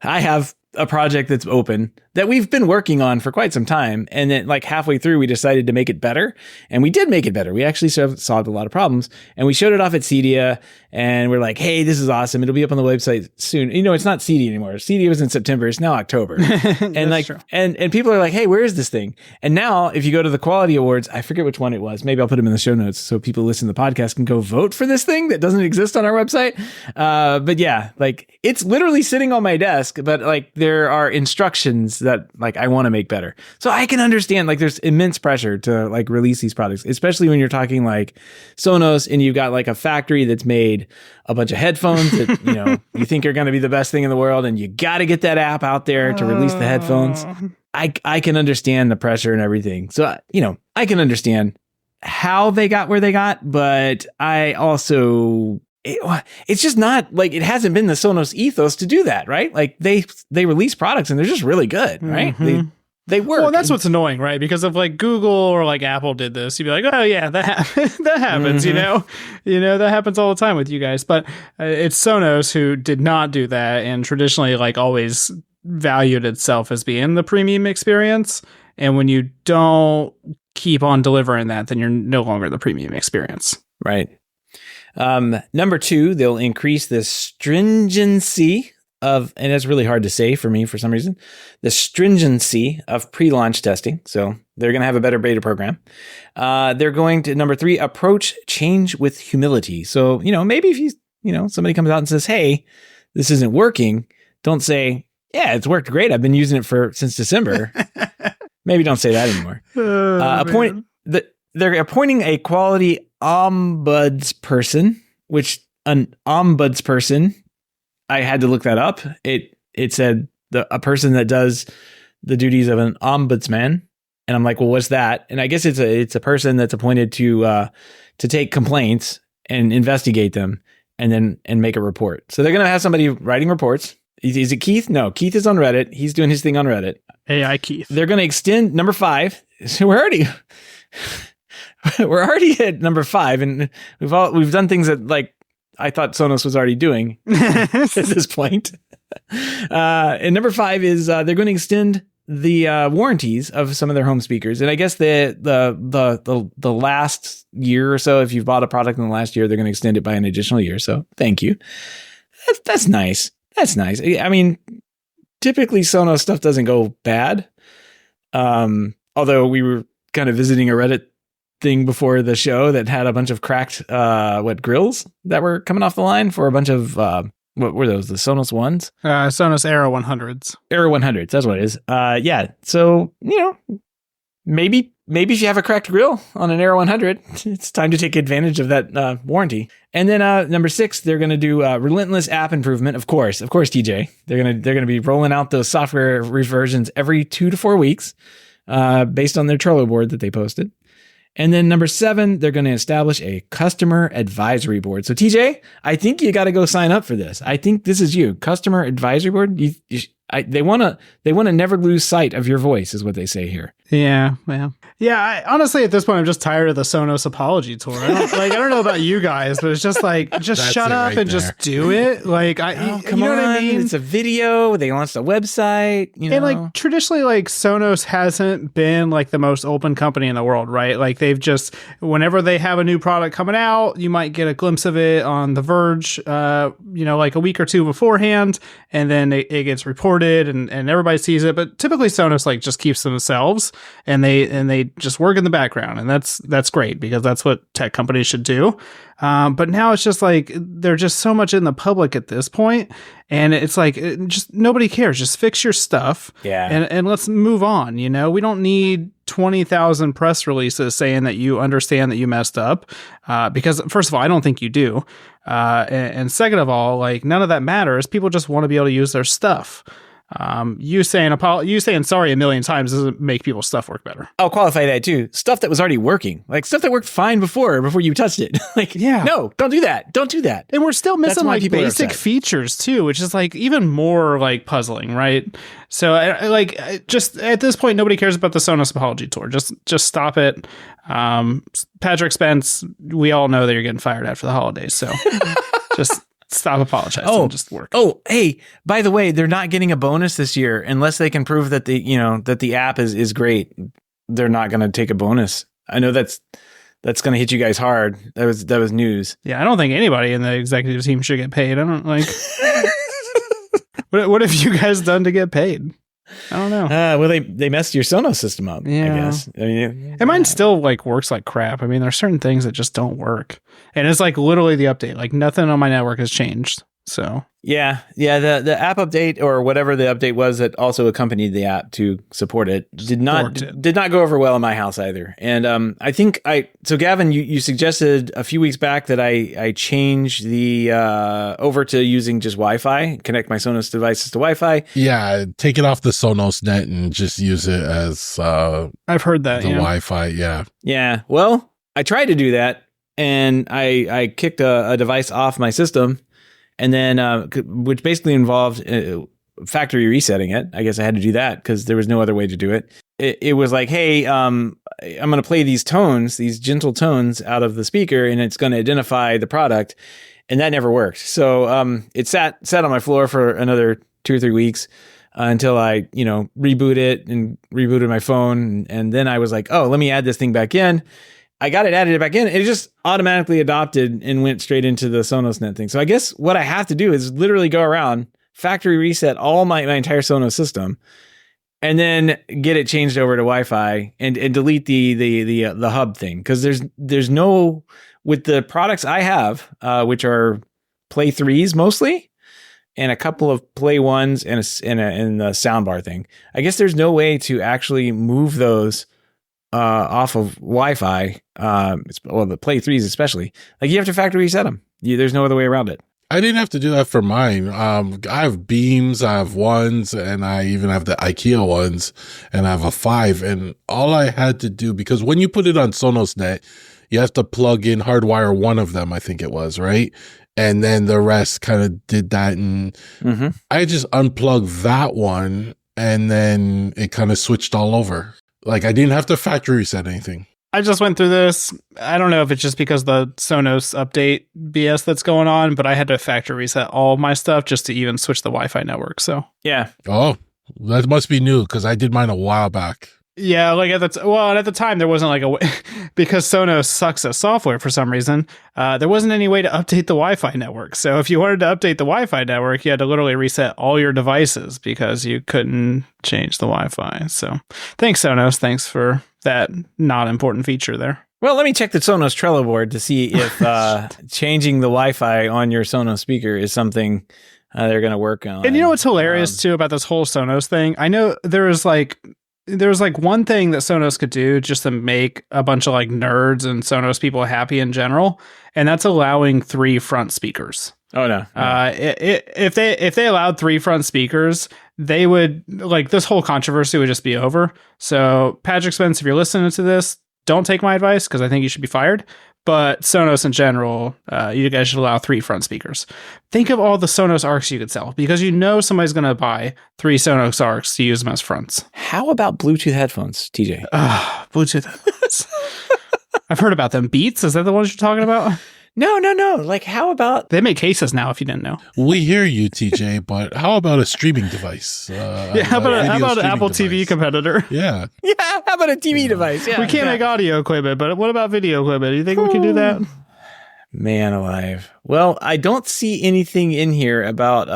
have a project that's open that we've been working on for quite some time. And then like halfway through, we decided to make it better. And we did make it better. We actually solved a lot of problems. And we showed it off at Cedia. And we're like, hey, this is awesome. It'll be up on the website soon. It's not Cedia anymore. Cedia was in September. It's now October. And like, true. and people are like, hey, where is this thing? And now if you go to the quality awards, I forget which one it was. Maybe I'll put them in the show notes so people who listen to the podcast can go vote for this thing that doesn't exist on our website. But yeah, like it's literally sitting on my desk, but like there are instructions that like I want to make better. So I can understand like there's immense pressure to like release these products, especially when you're talking like Sonos and you've got like a factory that's made a bunch of headphones that, you think are going to be the best thing in the world. And you got to get that app out there to release the headphones. I can understand the pressure and everything. So, I can understand how they got where they got, but I also, it's just not like it hasn't been the Sonos ethos to do that, right? Like they release products and they're just really good, right? Mm-hmm. They work. Well, that's what's annoying, right? Because if like Google or like Apple did this, you'd be like, oh yeah, that happens, mm-hmm. That happens all the time with you guys. But it's Sonos who did not do that and traditionally like always valued itself as being the premium experience. And when you don't keep on delivering that, then you're no longer the premium experience. Right. Number 2, they'll increase the stringency of, and it's really hard to say for me for some reason, the stringency of pre-launch testing. So they're going to have a better beta program. They're going to, number 3, approach change with humility. So, maybe if somebody comes out and says, hey, this isn't working, don't say, yeah, it's worked great. I've been using it since December. Maybe don't say that anymore. They're appointing a quality ombudsperson, which an ombudsperson, I had to look that up. It said a person that does the duties of an ombudsman, and I'm like, well, what's that? And I guess it's a person that's appointed to take complaints and investigate them, and make a report. So they're gonna have somebody writing reports. Is it Keith? No, Keith is on Reddit. He's doing his thing on Reddit. AI Keith. They're gonna extend number 5. So we're already at number 5, and we've done things that like I thought Sonos was already doing at this point. And number 5 is they're going to extend the warranties of some of their home speakers, and I guess the last year or so, if you've bought a product in the last year, they're going to extend it by an additional year. So thank you. That's nice. That's nice. I mean, typically Sonos stuff doesn't go bad. Although we were kind of visiting a Reddit thing before the show that had a bunch of cracked grills that were coming off the line for a bunch of what were those, the Sonos ones? Sonos Era 100s. Era 100s, that's what it is. Yeah, so maybe if you have a cracked grill on an Era 100, it's time to take advantage of that warranty. And then number 6, they're going to do relentless app improvement. Of course, TJ. They're going to be rolling out those software reversions every 2 to 4 weeks, based on their Trello board that they posted. And then number 7, they're going to establish a customer advisory board. So TJ, I think you got to go sign up for this. I think this is you. Customer advisory board. They want to never lose sight of your voice, is what they say here. Yeah. I honestly, at this point, I'm just tired of the Sonos apology tour. I don't know about you guys, but it's just like, just shut up and just do it. Like, come on, what I mean? It's a video. They launched a website, And like traditionally, like Sonos hasn't been like the most open company in the world, right? Like they've just, whenever they have a new product coming out, you might get a glimpse of it on The Verge, like a week or two beforehand, and then it gets reported and everybody sees it. But typically Sonos like just keeps to themselves, and they just work in the background, and that's great because that's what tech companies should do. But now it's just like they're just so much in the public at this point, and it's like just nobody cares. Just fix your stuff, and let's move on. We don't need 20,000 press releases saying that you understand that you messed up, because first of all, I don't think you do, and second of all, like none of that matters. People just want to be able to use their stuff. You saying sorry a million times doesn't make people's stuff work better. I'll qualify that too. Stuff that was already working, like stuff that worked fine before you touched it. No, don't do that. Don't do that. And we're still missing like basic features too, which is like even more like puzzling, right? So I just at this point, nobody cares about the Sonos apology tour. Just stop it. Patrick Spence, we all know that you're getting fired after the holidays, so just stop apologizing and just work. Oh, hey, by the way, they're not getting a bonus this year unless they can prove that the app is great. They're not going to take a bonus. I know that's going to hit you guys hard. That was news. Yeah, I don't think anybody in the executive team should get paid. I don't like what have you guys done to get paid? I don't know. Well, they messed your Sonos system up, I guess. I mean, and mine still like works like crap. I mean, there's certain things that just don't work. And it's like literally the update. Like nothing on my network has changed. So yeah. The app update or whatever the update was that also accompanied the app to support it did not go over well in my house either. And I think so Gavin, you suggested a few weeks back that I change the over to using just Wi-Fi, connect my Sonos devices to Wi-Fi. Yeah, take it off the Sonos net and just use it as I've heard that the Wi-Fi. Yeah. Well, I tried to do that, and I kicked a device off my system. And then, which basically involved factory resetting it. I guess I had to do that because there was no other way to do it. It was like, hey, I'm going to play these tones, these gentle tones out of the speaker, and it's going to identify the product. And that never worked. So it sat on my floor for another 2 or 3 weeks until I, reboot it and rebooted my phone. And then I was like, oh, let me add this thing back in. I got it added back in. It just automatically adopted and went straight into the Sonos Net thing. So I guess what I have to do is literally go around, factory reset all my entire Sonos system, and then get it changed over to Wi-Fi and delete the hub thing. Because there's no, with the products I have, which are Play 3s mostly, and a couple of Play 1s and the soundbar thing. I guess there's no way to actually move those off of Wi-Fi, the Play 3s especially. Like you have to factory reset them. There's no other way around it. I didn't have to do that for mine. I have Beams, I have ones, and I even have the IKEA ones, and I have a 5. And all I had to do, because when you put it on Sonos Net, you have to plug in, hardwire one of them, I think it was, right? And then the rest kind of did that. And I just unplugged that one, and then it kind of switched all over. Like I didn't have to factory reset anything. I just went through this. I don't know if it's just because the Sonos update BS that's going on, but I had to factory reset all of my stuff just to even switch the Wi-Fi network. So yeah. Oh, that must be new because I did mine a while back. Yeah, like at the time there wasn't like a way, because Sonos sucks at software for some reason. There wasn't any way to update the Wi-Fi network. So if you wanted to update the Wi-Fi network, you had to literally reset all your devices because you couldn't change the Wi-Fi. So thanks, Sonos. Thanks for that not important feature there. Well, let me check the Sonos Trello board to see if changing the Wi-Fi on your Sonos speaker is something they're going to work on. And you know what's hilarious too about this whole Sonos thing? I know there's like one thing that Sonos could do just to make a bunch of like nerds and Sonos people happy in general, and that's allowing 3 front speakers. Oh no! If they allowed 3 front speakers, they would, like, this whole controversy would just be over. So Patrick Spence, if you're listening to this, don't take my advice because I think you should be fired. But Sonos in general, you guys should allow 3 front speakers. Think of all the Sonos Arcs you could sell because somebody's going to buy 3 Sonos Arcs to use them as fronts. How about Bluetooth headphones, TJ? Bluetooth headphones. I've heard about them. Beats? Is that the ones you're talking about? No. Like, how about... They make cases now, if you didn't know. We hear you, TJ, but how about a streaming device? How about an Apple TV competitor? Yeah. Yeah, how about a TV device? Yeah, we can't make audio equipment, but what about video equipment? Do you think we can do that? Man alive. Well, I don't see anything in here about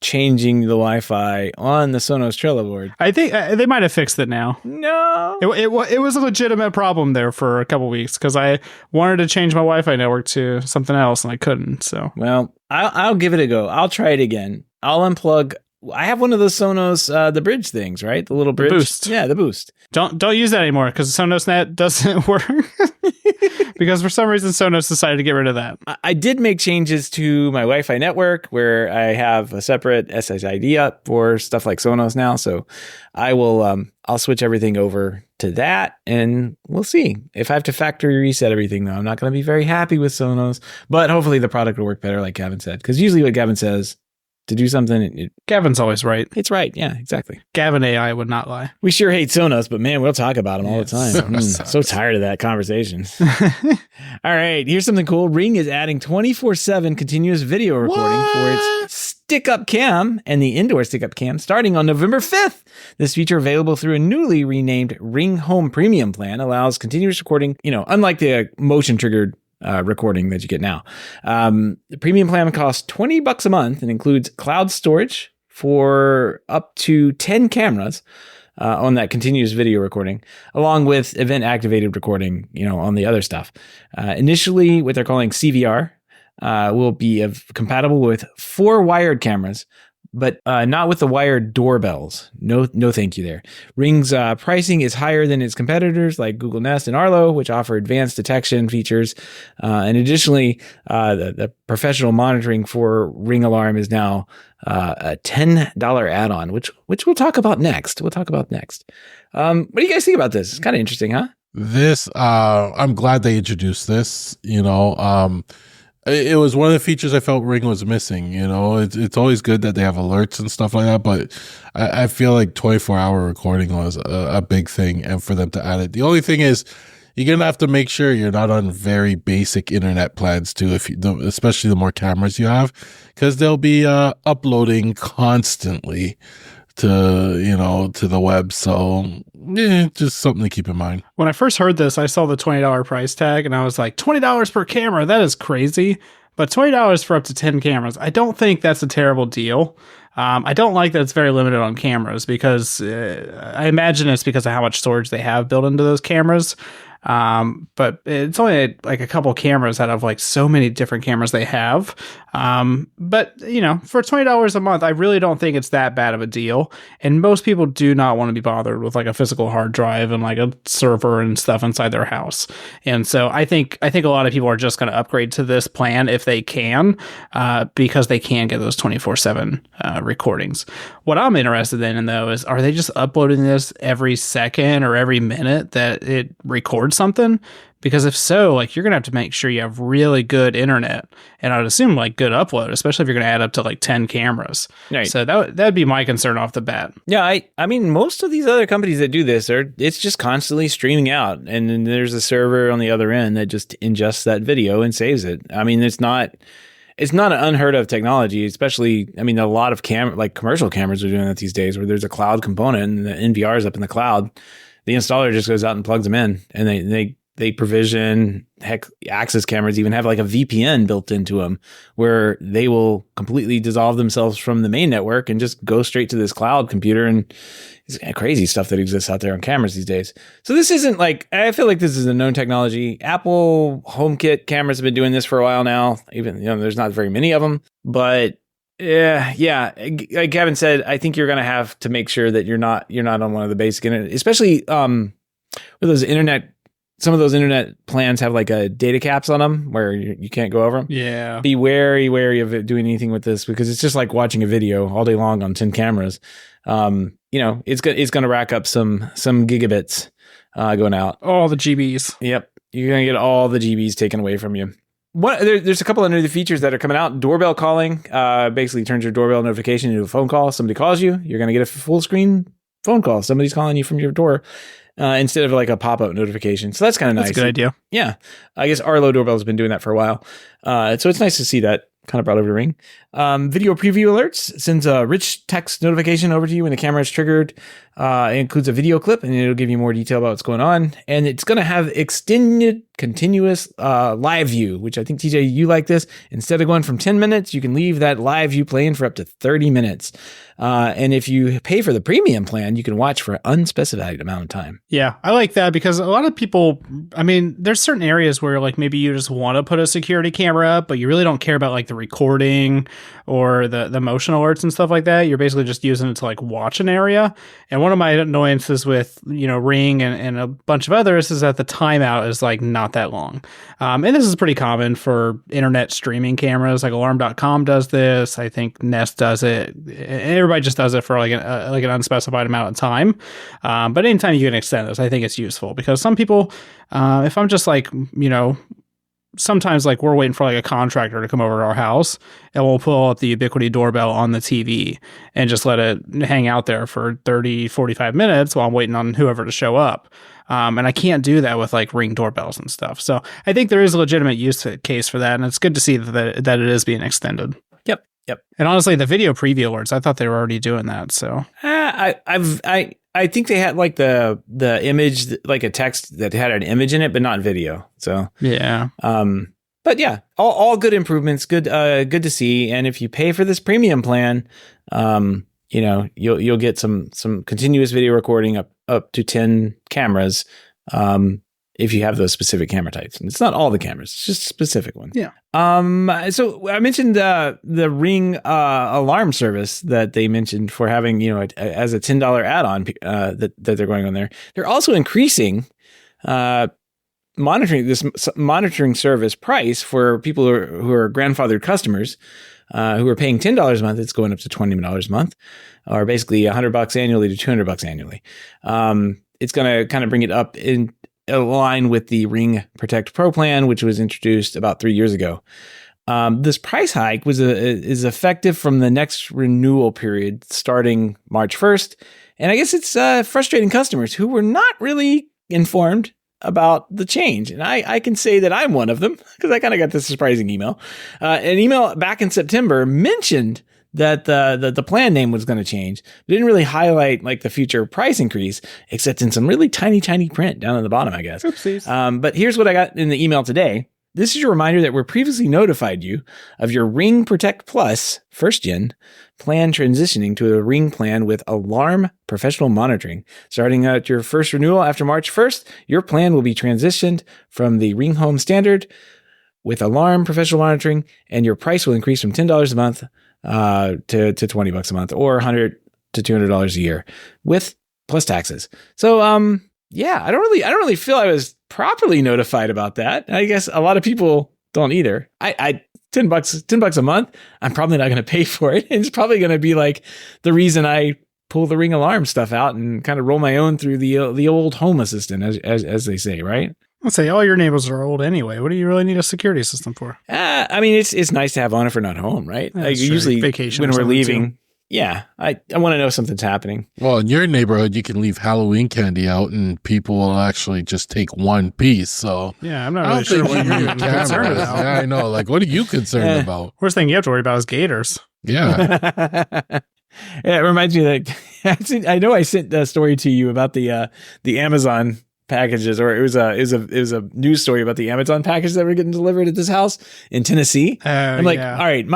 changing the Wi-Fi on the Sonos Trello board. I think they might have fixed it now. No. It was a legitimate problem there for a couple weeks because I wanted to change my Wi-Fi network to something else and I couldn't. So, well, I'll give it a go. I'll try it again. I'll unplug. I have one of those Sonos, the bridge things, right? The little bridge. The Boost. Yeah, the Boost. Don't use that anymore because Sonos Net doesn't work. Because for some reason Sonos decided to get rid of that. I did make changes to my Wi-Fi network where I have a separate SSID up for stuff like Sonos now. So I will I'll switch everything over to that and we'll see. If I have to factory reset everything though, I'm not going to be very happy with Sonos, but hopefully the product will work better like Gavin said. Because usually what Gavin says to do something, Gavin's always right. It's right. Yeah, exactly. Gavin AI would not lie. We sure hate Sonos, but man, we'll talk about them all the time. So tired of that conversation. All right, here's something cool. Ring is adding 24/7 continuous video recording for its stick-up cam and the indoor stick-up cam starting on November 5th. This feature, available through a newly renamed Ring Home Premium plan, allows continuous recording, unlike the motion-triggered recording that you get now. The premium plan costs $20 a month and includes cloud storage for up to 10 cameras on that continuous video recording, along with event activated recording, on the other stuff. Initially, what they're calling CVR will be compatible with 4 wired cameras, but not with the wired doorbells. No, thank you there. Ring's pricing is higher than its competitors like Google Nest and Arlo, which offer advanced detection features. And additionally, the professional monitoring for Ring Alarm is now a $10 add-on, which we'll talk about next. What do you guys think about this? It's kind of interesting, huh? This, I'm glad they introduced this, It was one of the features I felt Ring was missing. It's always good that they have alerts and stuff like that, but I feel like 24-hour recording was a big thing, and for them to add it. The only thing is, you're gonna have to make sure you're not on very basic internet plans too, especially the more cameras you have, because they'll be uploading constantly to the web. So just something to keep in mind. When I first heard this, I saw the $20 price tag and I was like, $20 per camera, that is crazy. But $20 for up to 10 cameras, I don't think that's a terrible deal. I don't like that it's very limited on cameras because I imagine it's because of how much storage they have built into those cameras. But it's only like a couple cameras out of like so many different cameras they have. But for $20 a month, I really don't think it's that bad of a deal. And most people do not want to be bothered with like a physical hard drive and like a server and stuff inside their house. And so I think a lot of people are just going to upgrade to this plan if they can, because they can get those 24/7 recordings. What I'm interested in though is, are they just uploading this every second or every minute that it records something? Because if so, like, you're gonna have to make sure you have really good internet, and I would assume like good upload, especially if you're gonna add up to like 10 cameras. Right. So that'd be my concern off the bat. Yeah, I mean, most of these other companies that do this it's just constantly streaming out, and then there's a server on the other end that just ingests that video and saves it. I mean, it's not an unheard of technology, especially, I mean, a lot of commercial cameras are doing that these days, where there's a cloud component and the NVR is up in the cloud. The installer just goes out and plugs them in, and they provision, access cameras even have like a VPN built into them where they will completely dissolve themselves from the main network and just go straight to this cloud computer. And it's crazy stuff that exists out there on cameras these days. So this isn't like, I feel like this is a known technology. Apple HomeKit cameras have been doing this for a while now. Even, there's not very many of them, but yeah. Like Gavin said, I think you're going to have to make sure that you're not on one of the basic internet, especially with those internet. Some of those internet plans have like a data caps on them where you can't go over them. Yeah. Be wary of it doing anything with this, because it's just like watching a video all day long on 10 cameras. It's going to rack up some gigabits going out. All the GBs. Yep. You're going to get all the GBs taken away from you. There's a couple of new features that are coming out. Doorbell calling basically turns your doorbell notification into a phone call. Somebody calls you, you're going to get a full screen phone call. Somebody's calling you from your door instead of like a pop-up notification. So that's kind of nice. That's a good idea. Yeah. I guess Arlo Doorbell has been doing that for a while. So it's nice to see that kind of brought over to Ring. Video preview alerts sends a rich text notification over to you when the camera is triggered. It includes a video clip and it'll give you more detail about what's going on. And it's going to have extended continuous live view, which I think, TJ, you like this. Instead of going from 10 minutes, you can leave that live view playing for up to 30 minutes. And if you pay for the premium plan, you can watch for an unspecified amount of time. Yeah, I like that because a lot of people, I mean, there's certain areas where like maybe you just want to put a security camera up, but you really don't care about like the recording or the motion alerts and stuff like that. You're basically just using it to like watch an area. And one of my annoyances with, Ring and a bunch of others is that the timeout is like not that long. And this is pretty common for internet streaming cameras. Like Alarm.com does this. I think Nest does it. Everybody just does it for like an unspecified amount of time. But anytime you can extend this, I think it's useful because some people, if I'm just like, sometimes like we're waiting for like a contractor to come over to our house and we'll pull up the Ubiquiti doorbell on the TV and just let it hang out there for 30, 45 minutes while I'm waiting on whoever to show up. And I can't do that with like Ring doorbells and stuff. So I think there is a legitimate use case for that. And it's good to see that it is being extended. Yep. And honestly, the video preview alerts, I thought they were already doing that. So I think they had like the image, like a text that had an image in it, but not video. So yeah. But yeah, all good improvements. Good to see. And if you pay for this premium plan, you'll get some continuous video recording up to 10 cameras. If you have those specific camera types. And it's not all the cameras, it's just specific ones. Yeah. So I mentioned the Ring alarm service that they mentioned for having, as a $10 add-on that they're going on there. They're also increasing monitoring service price for people who are grandfathered customers who are paying $10 a month. It's going up to $20 a month, or basically $100 annually to $200 annually. It's going to kind of bring it up in align with the Ring Protect Pro plan, which was introduced about 3 years ago. This price hike is effective from the next renewal period starting March 1st. And I guess it's frustrating customers who were not really informed about the change. And I can say that I'm one of them because I kind of got this surprising email. An email back in September mentioned that the plan name was going to change. It didn't really highlight like the future price increase, except in some really tiny print down at the bottom, I guess. Oopsies. But here's what I got in the email today. This is your reminder that we're previously notified you of your Ring Protect Plus first gen plan transitioning to a Ring plan with Alarm Professional Monitoring. Starting at your first renewal after March 1st, your plan will be transitioned from the Ring Home Standard with Alarm Professional Monitoring, and your price will increase from $10 a month to $20 a month, or $100 to $200 a year with plus taxes. So, yeah, I don't really feel I was properly notified about that. I guess a lot of people don't either. I $10 a month, I'm probably not going to pay for it. It's probably going to be like the reason I pull the Ring alarm stuff out and kind of roll my own through the old Home Assistant, as they say, right? I'll say all your neighbors are old anyway. What do you really need a security system for? I mean, it's nice to have on if we're not home, right? Like usually vacation when we're leaving. Too. Yeah, I want to know something's happening. Well, in your neighborhood, you can leave Halloween candy out, and people will actually just take one piece. So yeah, I'm not really sure what you're concerned about. Yeah, I know. Like, what are you concerned about? Worst thing you have to worry about is gators. Yeah. Yeah, it reminds me that I know I sent a story to you about the Amazon packages, or it was a news story about the Amazon packages that were getting delivered at this house in Tennessee. I'm like, all right,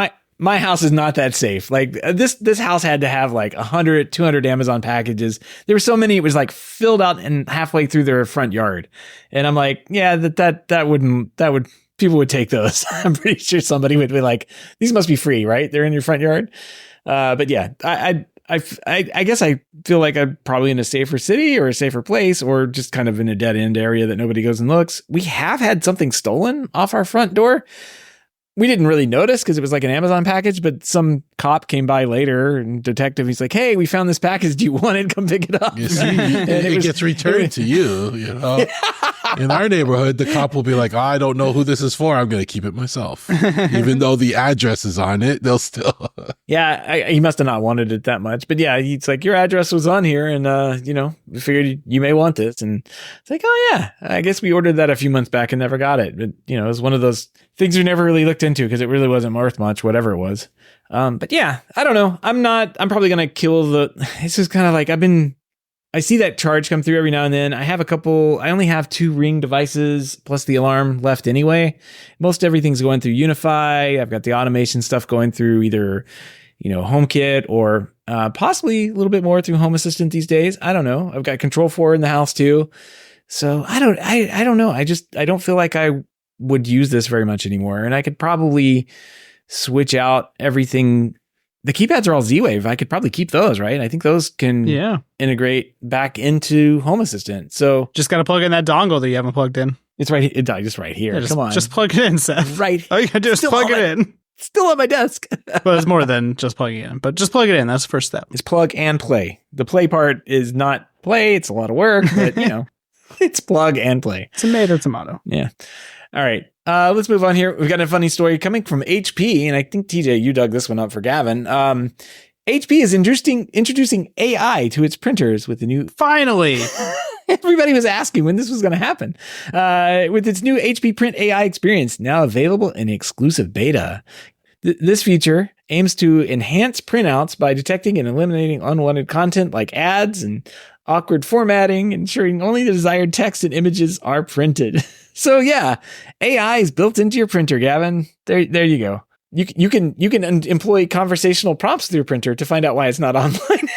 my house is not that safe. Like this house had to have like 100, 200 Amazon packages. There were so many, it was like filled out and halfway through their front yard. And I'm like, yeah, people would take those. I'm pretty sure somebody would be like, these must be free, right? They're in your front yard. But yeah, I guess I feel like I'm probably in a safer city or a safer place, or just kind of in a dead end area that nobody goes and looks. We have had something stolen off our front door. We didn't really notice because it was like an Amazon package, but some cop came by later, and detective, he's like, hey, we found this package. Do you want it? Come pick it up. You see, it gets returned to you, you know. In our neighborhood, the cop will be like, I don't know who this is for. I'm going to keep it myself. Even though the address is on it, they'll still. Yeah, he must have not wanted it that much. But yeah, he's like, your address was on here and, you know, we figured you may want this. And it's like, oh yeah, I guess we ordered that a few months back and never got it. But, you know, it was one of those things we never really looked into because it really wasn't worth much, whatever it was. But yeah, I don't know. I'm probably going to kill it's just kind of like I see that charge come through every now and then. I only have 2 Ring devices plus the alarm left anyway. Most everything's going through Unify. I've got the automation stuff going through either, you know, HomeKit or possibly a little bit more through Home Assistant these days. I don't know. I've got Control 4 in the house too. So I don't know. I don't feel like I would use this very much anymore. And I could probably switch out everything. The keypads are all Z-Wave. I could probably keep those, right? I think those can integrate back into Home Assistant. So just got to plug in that dongle that you haven't plugged in. It's just right here. Yeah, Come on. Just plug it in, Seth. Right. All you got to do is plug it in. Still on my desk. Well, it's more than just plugging it in, but just plug it in. That's the first step. It's plug and play. The play part is not play. It's a lot of work, but you know, it's plug and play. Tomato, tomato. Yeah. All right. Let's move on here. We've got a funny story coming from HP, and I think, TJ, you dug this one up for Gavin. HP is introducing AI to its printers with the new... Finally! Everybody was asking when this was going to happen. With its new HP Print AI experience, now available in exclusive beta. This feature aims to enhance printouts by detecting and eliminating unwanted content like ads and awkward formatting, ensuring only the desired text and images are printed. So yeah, AI is built into your printer, Gavin. There you go. You can employ conversational prompts through your printer to find out why it's not online.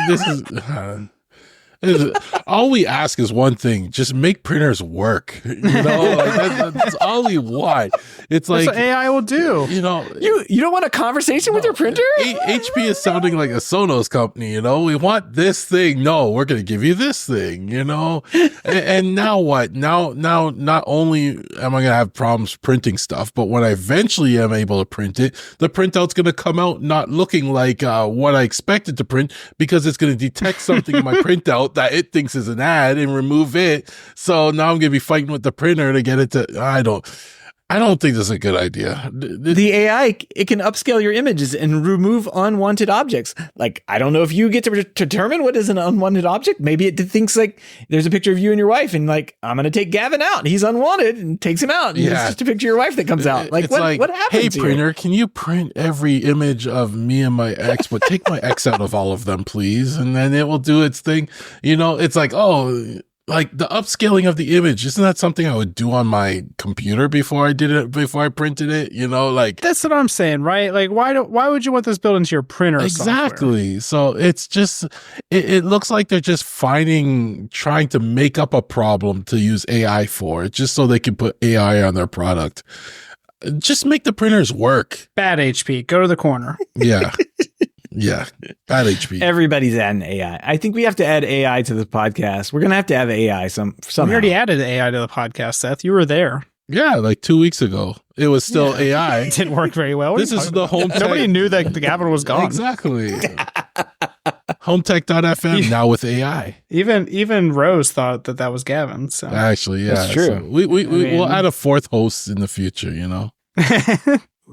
This is all we ask is one thing: just make printers work. You know, like that's all we want. It's like that's what AI will do. You know, you don't want a conversation with your printer? HP is sounding like a Sonos company. You know, we want this thing. No, we're going to give you this thing. You know, and now what? Now, not only am I going to have problems printing stuff, but when I eventually am able to print it, the printout's going to come out not looking like what I expected to print because it's going to detect something in my printout that it thinks is an ad and remove it. So now I'm going to be fighting with the printer to get it to, I don't think this is a good idea. The AI, it can upscale your images and remove unwanted objects. Like, I don't know if you get to determine what is an unwanted object. Maybe it thinks like there's a picture of you and your wife and like, I'm going to take Gavin out. He's unwanted and takes him out. And it's just a picture of your wife that comes out. Like, what happens? Hey, printer, can you print every image of me and my ex, but take my ex out of all of them, please? And then it will do its thing. You know, it's like, like the upscaling of the image, isn't that something I would do on my computer before I printed it? You know, like that's what I'm saying, right? Like, why would you want this built into your printer? Exactly. Software? So it's just, it looks like they're just trying to make up a problem to use AI for, just so they can put AI on their product. Just make the printers work. Bad HP. Go to the corner. Yeah. Yeah, bad HP. Everybody's adding AI. I think we have to add AI to the podcast. We're going to have AI somehow. We already added AI to the podcast, Seth. You were there. Yeah, like 2 weeks ago. It was still AI. It didn't work very well. This is the HomeTech. Nobody knew that the Gavin was gone. Exactly. HomeTech.fm now with AI. Even Rose thought that was Gavin. So actually, yeah, that's true. So we'll add a fourth host in the future. You know.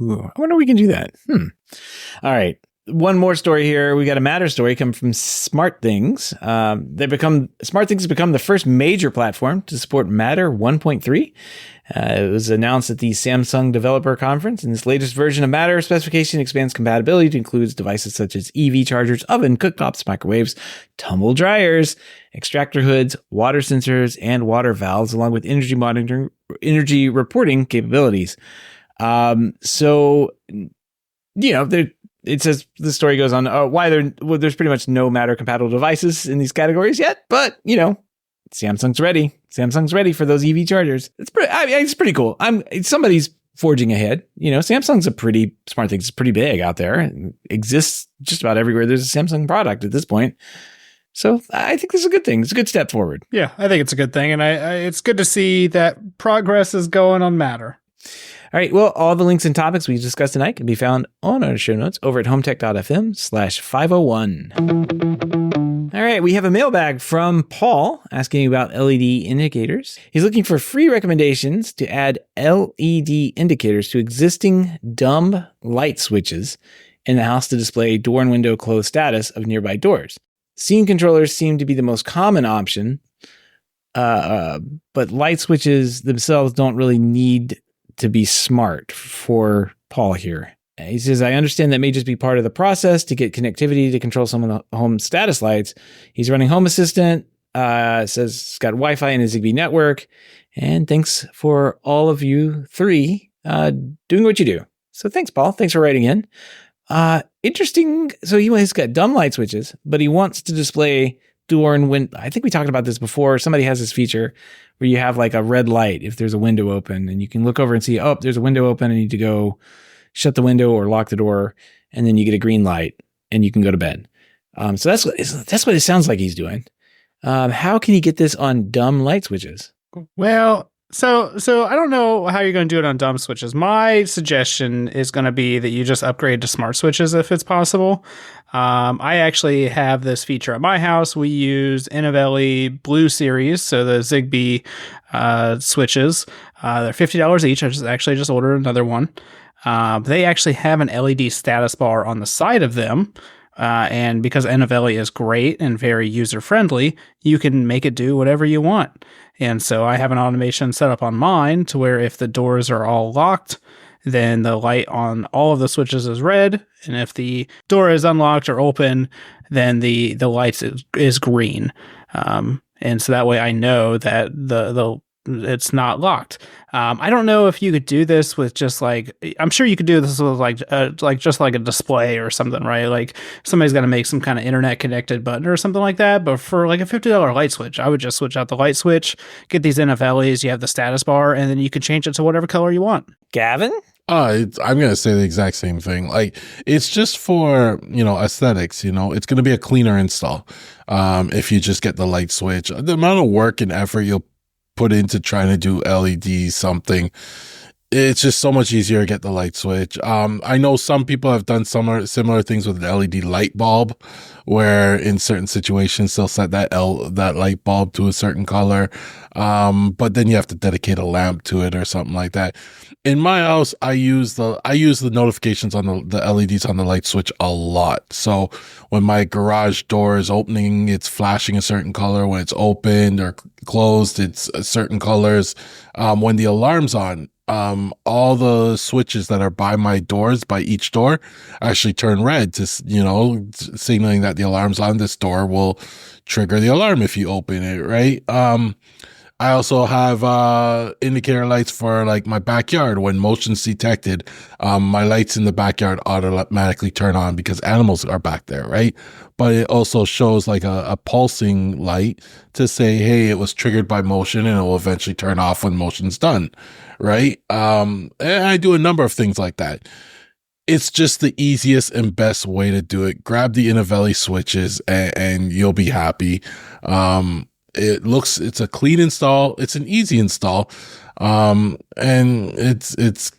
Ooh, I wonder if we can do that. All right. One more story here. We got a Matter story coming from SmartThings. SmartThings has become the first major platform to support Matter 1.3. It was announced at the Samsung Developer Conference, and this latest version of Matter specification expands compatibility to include devices such as EV chargers, oven, cooktops, microwaves, tumble dryers, extractor hoods, water sensors, and water valves, along with energy monitoring, energy reporting capabilities. So, you know, it says the story goes on why there's pretty much no Matter compatible devices in these categories yet, but you know, Samsung's ready. Samsung's ready for those EV chargers. It's pretty cool. Somebody's forging ahead. You know, SmartThings is pretty big out there. It exists just about everywhere there's a Samsung product at this point. So I think this is a good thing. It's a good step forward. Yeah, I think it's a good thing, and it's good to see that progress is going on Matter. All right. Well, all the links and topics we discussed tonight can be found on our show notes over at HomeTech.fm/501. All right. We have a mailbag from Paul asking about LED indicators. He's looking for free recommendations to add LED indicators to existing dumb light switches in the house to display door and window closed status of nearby doors. Scene controllers seem to be the most common option, but light switches themselves don't really need to be smart for Paul here. He says, I understand that may just be part of the process to get connectivity to control some of the home status lights. He's running Home Assistant, says it's got Wi-Fi and a Zigbee network. And thanks for all of you three doing what you do. So thanks, Paul. Thanks for writing in. Interesting. So he's got dumb light switches, but he wants to display door and window. I think we talked about this before. Somebody has this feature where you have like a red light if there's a window open, and you can look over and see, oh, there's a window open. I need to go shut the window or lock the door. And then you get a green light and you can go to bed. So that's what it sounds like he's doing. How can he get this on dumb light switches? Well, so I don't know how you're going to do it on dumb switches. My suggestion is going to be that you just upgrade to smart switches if it's possible. I actually have this feature at my house. We use Innovelli Blue Series, so the Zigbee switches. They're $50 each. I just ordered another one. They actually have an LED status bar on the side of them. And because Innovelli is great and very user-friendly, you can make it do whatever you want. And so I have an automation set up on mine to where if the doors are all locked, then the light on all of the switches is red. And if the door is unlocked or open, then the light is green. And so that way I know that the it's not locked. I don't know if you could do this with just I'm sure you could do this with just like a display or something, right? Like somebody's got to make some kind of internet connected button or something like that. But for like a $50 light switch, I would just switch out the light switch, get these NFLs, you have the status bar, and then you can change it to whatever color you want. Gavin? I'm going to say the exact same thing. Like, it's just for, aesthetics, it's going to be a cleaner install. If you just get the light switch, the amount of work and effort you'll put into trying to do LED something, it's just so much easier to get the light switch. I know some people have done similar things with an LED light bulb, where in certain situations they'll set that light bulb to a certain color, but then you have to dedicate a lamp to it or something like that. In my house, I use the notifications on the LEDs on the light switch a lot. So when my garage door is opening, it's flashing a certain color. When it's opened or closed, it's certain colors. When the alarm's on, all the switches that are by each door actually turn red to, signaling that the alarm's on. This door will trigger the alarm if you open it, right? I also have indicator lights for like my backyard. When motion's detected, my lights in the backyard automatically turn on because animals are back there, right? But it also shows like a pulsing light to say, hey, it was triggered by motion, and it will eventually turn off when motion's done, right? And I do a number of things like that. It's just the easiest and best way to do it. Grab the Innovelli switches and you'll be happy. It's a clean install. It's an easy install. And it's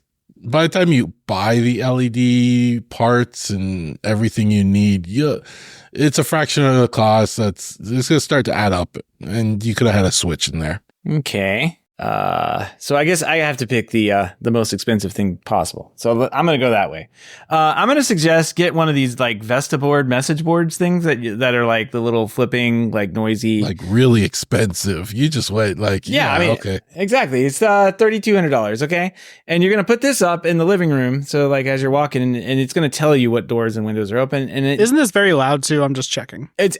by the time you buy the LED parts and everything you need, it's a fraction of the cost. It's going to start to add up, and you could have had a switch in there. Okay. So I guess I have to pick the most expensive thing possible. So I'm going to go that way. I'm going to suggest get one of these like Vesta board message boards things that are like the little flipping, like noisy, like really expensive. You just wait, like, yeah, I mean, okay. Exactly. It's $3,200. Okay. And you're going to put this up in the living room. So like as you're walking and it's going to tell you what doors and windows are open. And isn't this very loud too? I'm just checking. It's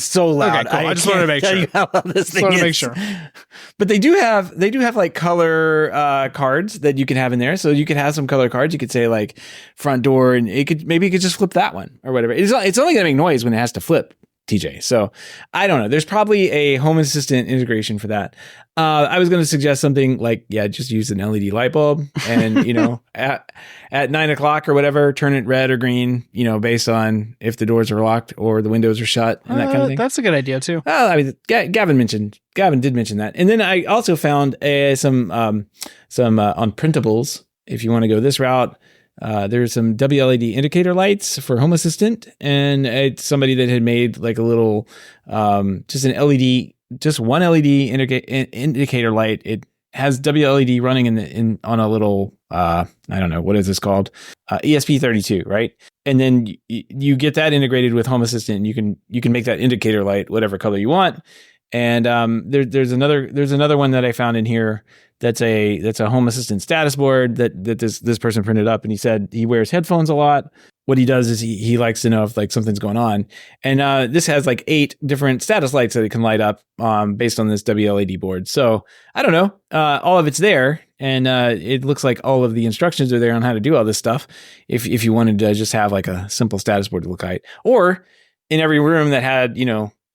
so loud. Okay, cool. I just wanted to make sure. You how loud this thing is. To make sure. But they do have like color cards that you can have in there. So you can have some color cards. You could say like front door, and maybe you could just flip that one or whatever. It's only going to make noise when it has to flip, TJ. So I don't know. There's probably a Home Assistant integration for that. I was going to suggest something like, just use an LED light bulb and, at 9:00 or whatever, turn it red or green, based on if the doors are locked or the windows are shut and that kind of thing. That's a good idea too. Well, I mean, Gavin did mention that. And then I also found some on printables if you want to go this route. There's some WLED indicator lights for Home Assistant, and it's somebody that had made like a little, just an LED, just one LED indicator light. It has WLED running on a little, I don't know, what is this called? ESP32, right? And then you get that integrated with Home Assistant, and you can make that indicator light whatever color you want. And there's another one that I found in here that's a Home Assistant status board that this person printed up, and he said he wears headphones a lot. What he does is he likes to know if like something's going on. And this has like 8 different status lights that it can light up based on this WLED board. So I don't know, all of it's there, and it looks like all of the instructions are there on how to do all this stuff. If you wanted to just have like a simple status board to look at, or in every room that had,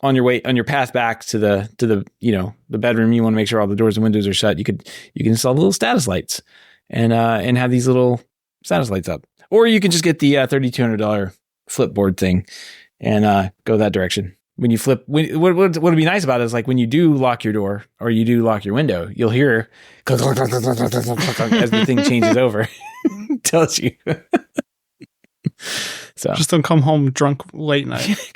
on your path back to the the bedroom, you want to make sure all the doors and windows are shut. You can install little status lights and have these little status lights up. Or you can just get the $3,200 flip board thing and go that direction. When you flip, what would be nice about it is like when you do lock your door or you do lock your window, you'll hear as the thing changes over. Tells you. So just don't come home drunk late night.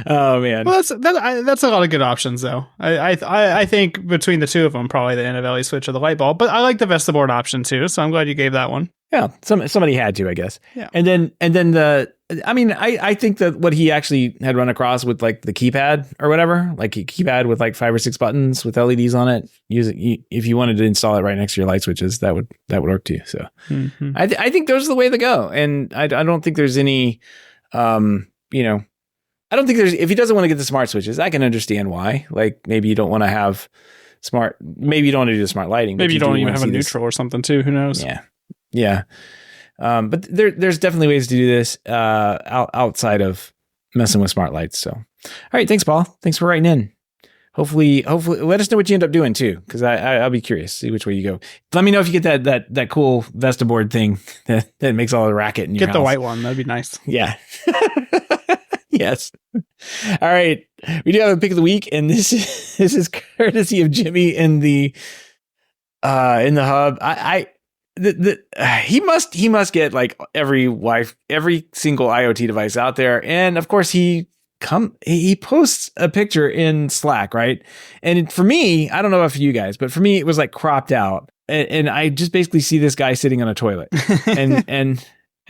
Oh man, well that's a lot of good options though. I think between the two of them, probably the NFLE switch or the light bulb. But I like the Vestaboard option too, so I'm glad you gave that one. Yeah, somebody had to, I guess. Yeah, and then I think that what he actually had run across with like the keypad or whatever, like a keypad with like 5 or 6 buttons with LEDs on it. Use it if you wanted to install it right next to your light switches. That would work too. So I think those are the way to go. And I don't think there's any, I don't think there's, if he doesn't want to get the smart switches, I can understand why. Like maybe you don't want to have maybe you don't want to do the smart lighting. Maybe you don't even have a neutral or something too. Who knows? Yeah. But there's definitely ways to do this outside of messing with smart lights. So, all right. Thanks, Paul. Thanks for writing in. Hopefully let us know what you end up doing too. Cause I'll be curious, see which way you go. Let me know if you get that cool Vestaboard thing that makes all the racket in your house. Get the white one. That'd be nice. Yeah. Yes. All right. We do have a pick of the week, and this is courtesy of Jimmy in the hub. He must get like every single IoT device out there. And of course he posts a picture in Slack, right? And for me, I don't know about for you guys, but for me, it was like cropped out. And I just basically see this guy sitting on a toilet and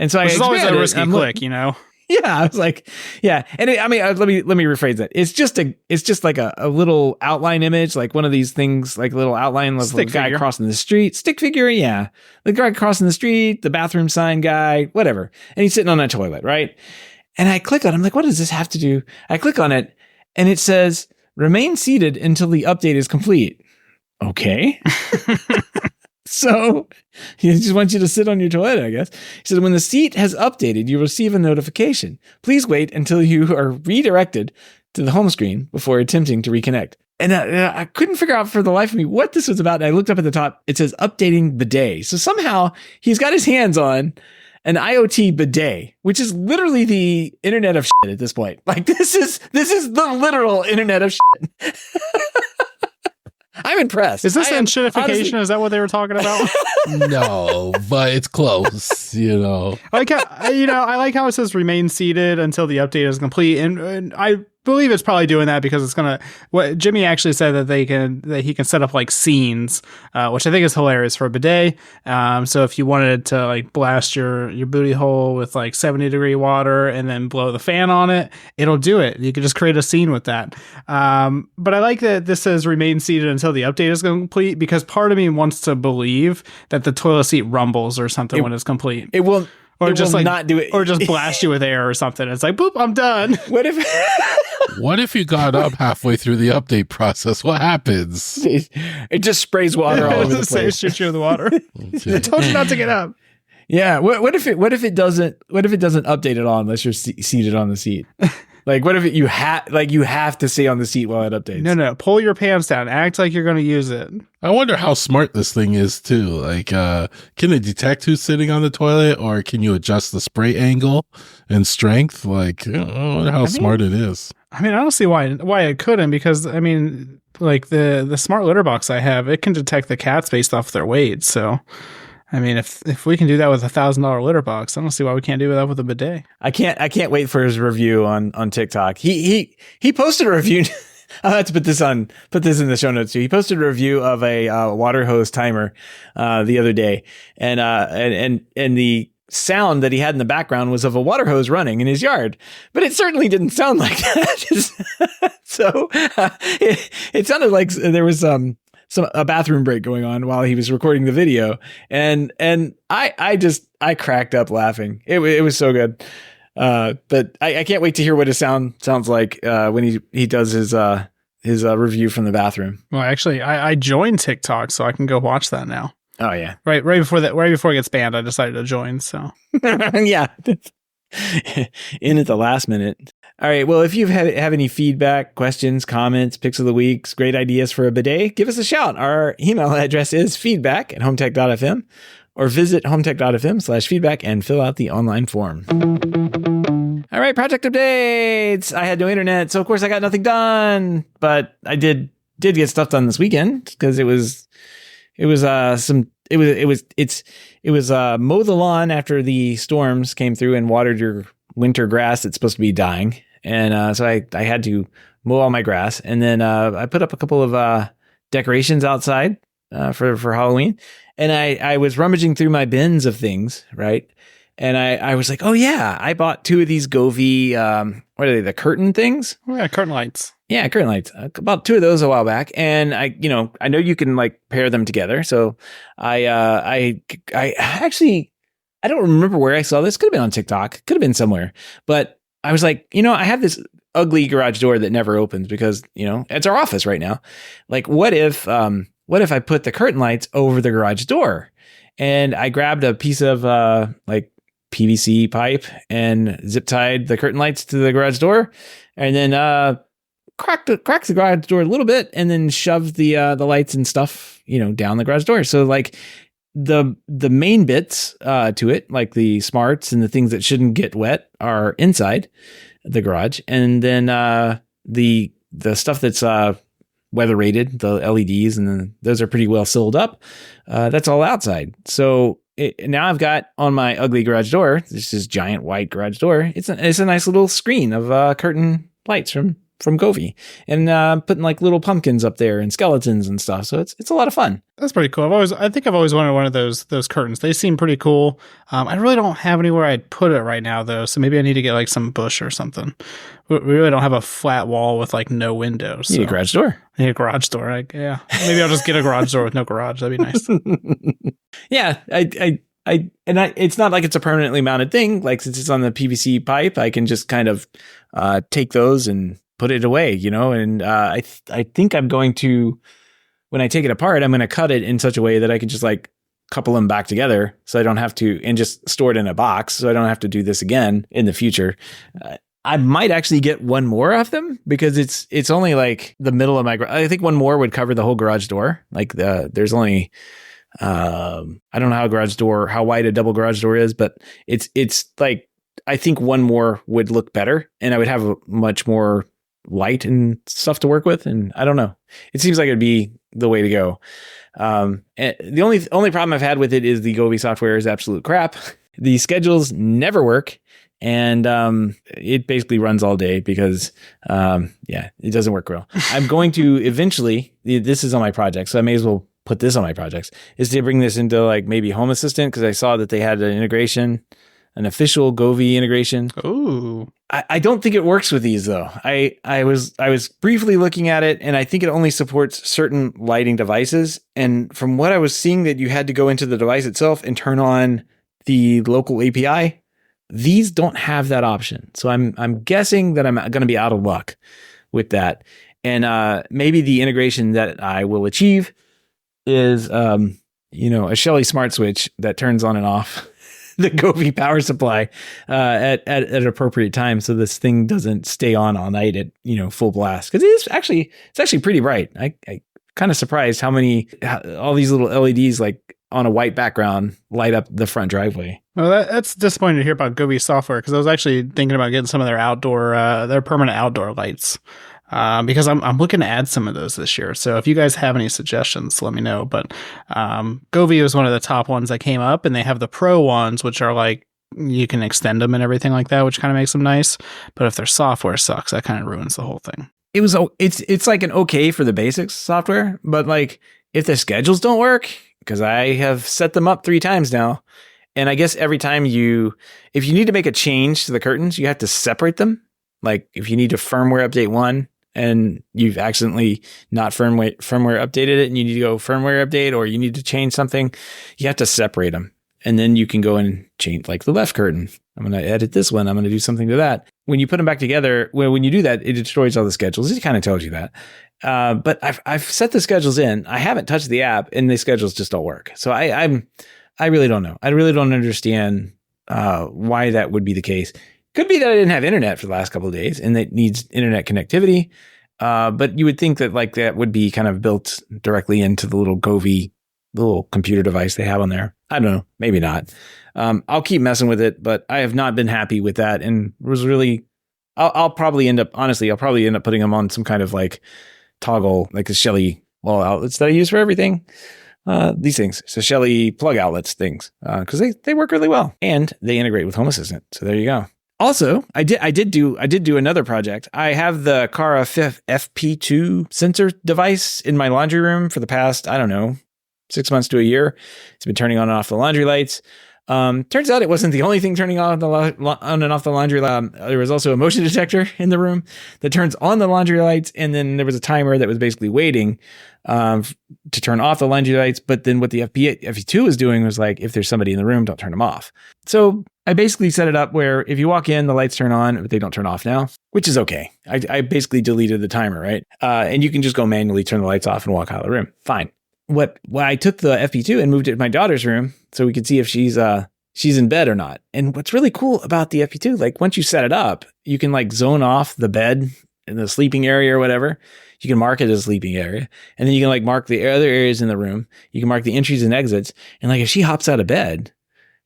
so Which is always a risky click, Yeah, I was like, yeah, and let me rephrase that. It's just like a little outline image, like one of these things, like a little outline of the guy crossing the street, stick figure, yeah, the guy crossing the street, the bathroom sign guy, whatever, and he's sitting on a toilet, right? And I click on it, I'm like, what does this have to do? I click on it, and it says, "Remain seated until the update is complete." Okay. So he just wants you to sit on your toilet, I guess. He said, when the seat has updated, you receive a notification. Please wait until you are redirected to the home screen before attempting to reconnect. And I couldn't figure out for the life of me what this was about. And I looked up at the top. It says updating bidet. So somehow he's got his hands on an IoT bidet, which is literally the internet of shit at this point. Like this is the literal internet of shit. I'm impressed. Is this shitification? Honestly, is that what they were talking about? No, but it's close, I like how it says remain seated until the update is complete. And I believe it's probably doing that because it's what Jimmy actually said that he can set up like scenes, which I think is hilarious for a bidet. So if you wanted to like blast your booty hole with like 70-degree water and then blow the fan on it, it'll do it. You can just create a scene with that. But I like that this says remain seated until the update is complete, because part of me wants to believe that the toilet seat rumbles or something when it's complete. It will. Or it just will like not do it, or just blast you with air or something. It's like, boop, I'm done. What if you got up halfway through the update process? What happens? It just sprays water all over the place. Shoot you with the water. Okay. I told you not to get up. Yeah. What if it doesn't update at all unless you're seated on the seat? Like, what if you have to stay on the seat while it updates? No. Pull your pants down. Act like you're going to use it. I wonder how smart this thing is too. Like, can it detect who's sitting on the toilet, or can you adjust the spray angle and strength? Like, I wonder how smart it is. I mean, I don't see why it couldn't, because I mean, like the smart litter box I have, it can detect the cats based off their weight. So, I mean, if we can do that with $1,000 litter box, I don't see why we can't do that with a bidet. I can't wait for his review on TikTok. He posted a review. I'll have to put this in the show notes too. He posted a review of a water hose timer the other day, and the sound that he had in the background was of a water hose running in his yard, but it certainly didn't sound like that. So it sounded like there was a bathroom break going on while he was recording the video, and I cracked up laughing. It was so good. But I can't wait to hear what his sounds like when he does his review from the bathroom. Well, actually, I joined TikTok, so I can go watch that now. Oh yeah, right before it gets banned, I decided to join. So yeah, in at the last minute. All right. Well, if you have any feedback, questions, comments, picks of the weeks, great ideas for a bidet, give us a shout. Our email address is feedback@HomeTech.fm, or visit HomeTech.fm/feedback and fill out the online form. All right, project updates. I had no internet, so of course I got nothing done, but I did get stuff done this weekend because it was mow the lawn after the storms came through and watered your winter grass that's supposed to be dying. And so I had to mow all my grass. And then I put up a couple of decorations outside for Halloween. And I was rummaging through my bins of things, right? And I was like, oh yeah, I bought 2 of these Govee, what are they, the curtain things? Oh, yeah, curtain lights. Yeah, curtain lights. I bought 2 of those a while back, and I know you can like pair them together. So I actually, I don't remember where I saw this. Could have been on TikTok. Could have been somewhere. But I was like, I have this ugly garage door that never opens because it's our office right now. Like, what if I put the curtain lights over the garage door? And I grabbed a piece of like PVC pipe and zip tied the curtain lights to the garage door, and then cracked the garage door a little bit, and then shoved the lights and stuff down the garage door. So like the main bits to it, like the smarts and the things that shouldn't get wet, are inside the garage, and then the stuff that's weather rated, the LEDs, and then those are pretty well sealed up. That's all outside. So now I've got on my ugly garage door, this giant white garage door, it's a nice little screen of curtain lights from Govee, and putting like little pumpkins up there and skeletons and stuff. So it's a lot of fun. That's pretty cool. I think I've always wanted one of those curtains. They seem pretty cool. I really don't have anywhere I'd put it right now though. So maybe I need to get like some bush or something. We really don't have a flat wall with like no windows. You need a garage door. I need a garage door. Yeah. Maybe I'll just get a garage door with no garage. That'd be nice. Yeah. It's not like it's a permanently mounted thing. Like, since it's on the PVC pipe, I can just kind of take those and put it away, and I think I'm going to, when I take it apart, I'm going to cut it in such a way that I can just like couple them back together, so I don't have to, and just store it in a box, so I don't have to do this again in the future. I might actually get one more of them because it's only like the middle of my I think one more would cover the whole garage door. Like there's only I don't know how wide a double garage door is, but it's like, I think one more would look better, and I would have a much more light and stuff to work with. And I don't know, it seems like it'd be the way to go. And the only problem I've had with it is the Govee software is absolute crap. The schedules never work, and it basically runs all day because it doesn't work well. I'm going to eventually, this is on my project, so I may as well put this on my projects, is to bring this into like maybe Home Assistant, because I saw that they had an official Govee integration. Ooh. I don't think it works with these though. I was briefly looking at it, and I think it only supports certain lighting devices. And from what I was seeing, that you had to go into the device itself and turn on the local API. These don't have that option. So I'm guessing that I'm going to be out of luck with that. And maybe the integration that I will achieve is a Shelly smart switch that turns on and off the Govee power supply at an appropriate time, so this thing doesn't stay on all night at full blast. Because it's actually pretty bright. I kind of surprised how all these little LEDs like on a white background light up the front driveway. Well, that's disappointing to hear about Govee software, because I was actually thinking about getting some of their permanent outdoor lights. Because I'm looking to add some of those this year. So if you guys have any suggestions, let me know. But Govee was one of the top ones that came up, and they have the Pro ones, which are like you can extend them and everything like that, which kind of makes them nice. But if their software sucks, that kind of ruins the whole thing. It's like an okay for the basics software, but like if the schedules don't work, because I have set them up 3 times now, and I guess every time if you need to make a change to the curtains, you have to separate them. Like if you need to firmware update one, and you've accidentally not firmware updated it, and you need to go firmware update, or you need to change something, you have to separate them. And then you can go and change, like the left curtain. I'm going to edit this one. I'm going to do something to that. When you put them back together, when you do that, it destroys all the schedules. It kind of tells you that. But I've set the schedules in. I haven't touched the app, and the schedules just don't work. So I really don't know. I really don't understand why that would be the case. Could be that I didn't have internet for the last couple of days and it needs internet connectivity. But you would think that like that would be kind of built directly into the little Govee, the little computer device they have on there. I don't know. Maybe not. I'll keep messing with it, but I have not been happy with that, and was really, I'll probably end up putting them on some kind of like toggle, like the Shelly wall outlets that I use for everything. These things. So Shelly plug outlets things, because they work really well, and they integrate with Home Assistant. So there you go. Also, I did do another project. I have the Kara FP2 sensor device in my laundry room for the past, I don't know, 6 months to a year. It's been turning on and off the laundry lights. Turns out it wasn't the only thing turning on and off the laundry light. There was also a motion detector in the room that turns on the laundry lights, and then there was a timer that was basically waiting to turn off the laundry lights. But then what the FP2 was doing was like, if there's somebody in the room, don't turn them off. So I basically set it up where if you walk in, the lights turn on, but they don't turn off now, which is okay. I basically deleted the timer, right? And you can just go manually turn the lights off and walk out of the room. Fine. What I took the FP2 and moved it to my daughter's room so we could see if she's in bed or not. And what's really cool about the FP2, like once you set it up, you can like zone off the bed in the sleeping area or whatever. You can mark it as a sleeping area, and then you can like mark the other areas in the room. You can mark the entries and exits. And like if she hops out of bed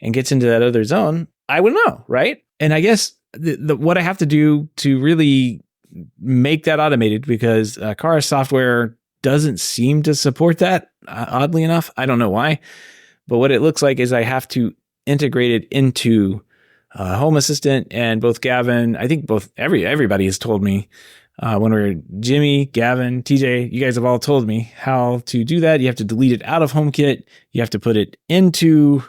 and gets into that other zone, I would know, right? And I guess what I have to do to really make that automated, because Kara software doesn't seem to support that, oddly enough. I don't know why, but what it looks like is I have to integrate it into Home Assistant, and both Gavin, I think everybody has told me Jimmy, Gavin, TJ, you guys have all told me how to do that. You have to delete it out of HomeKit. You have to put it into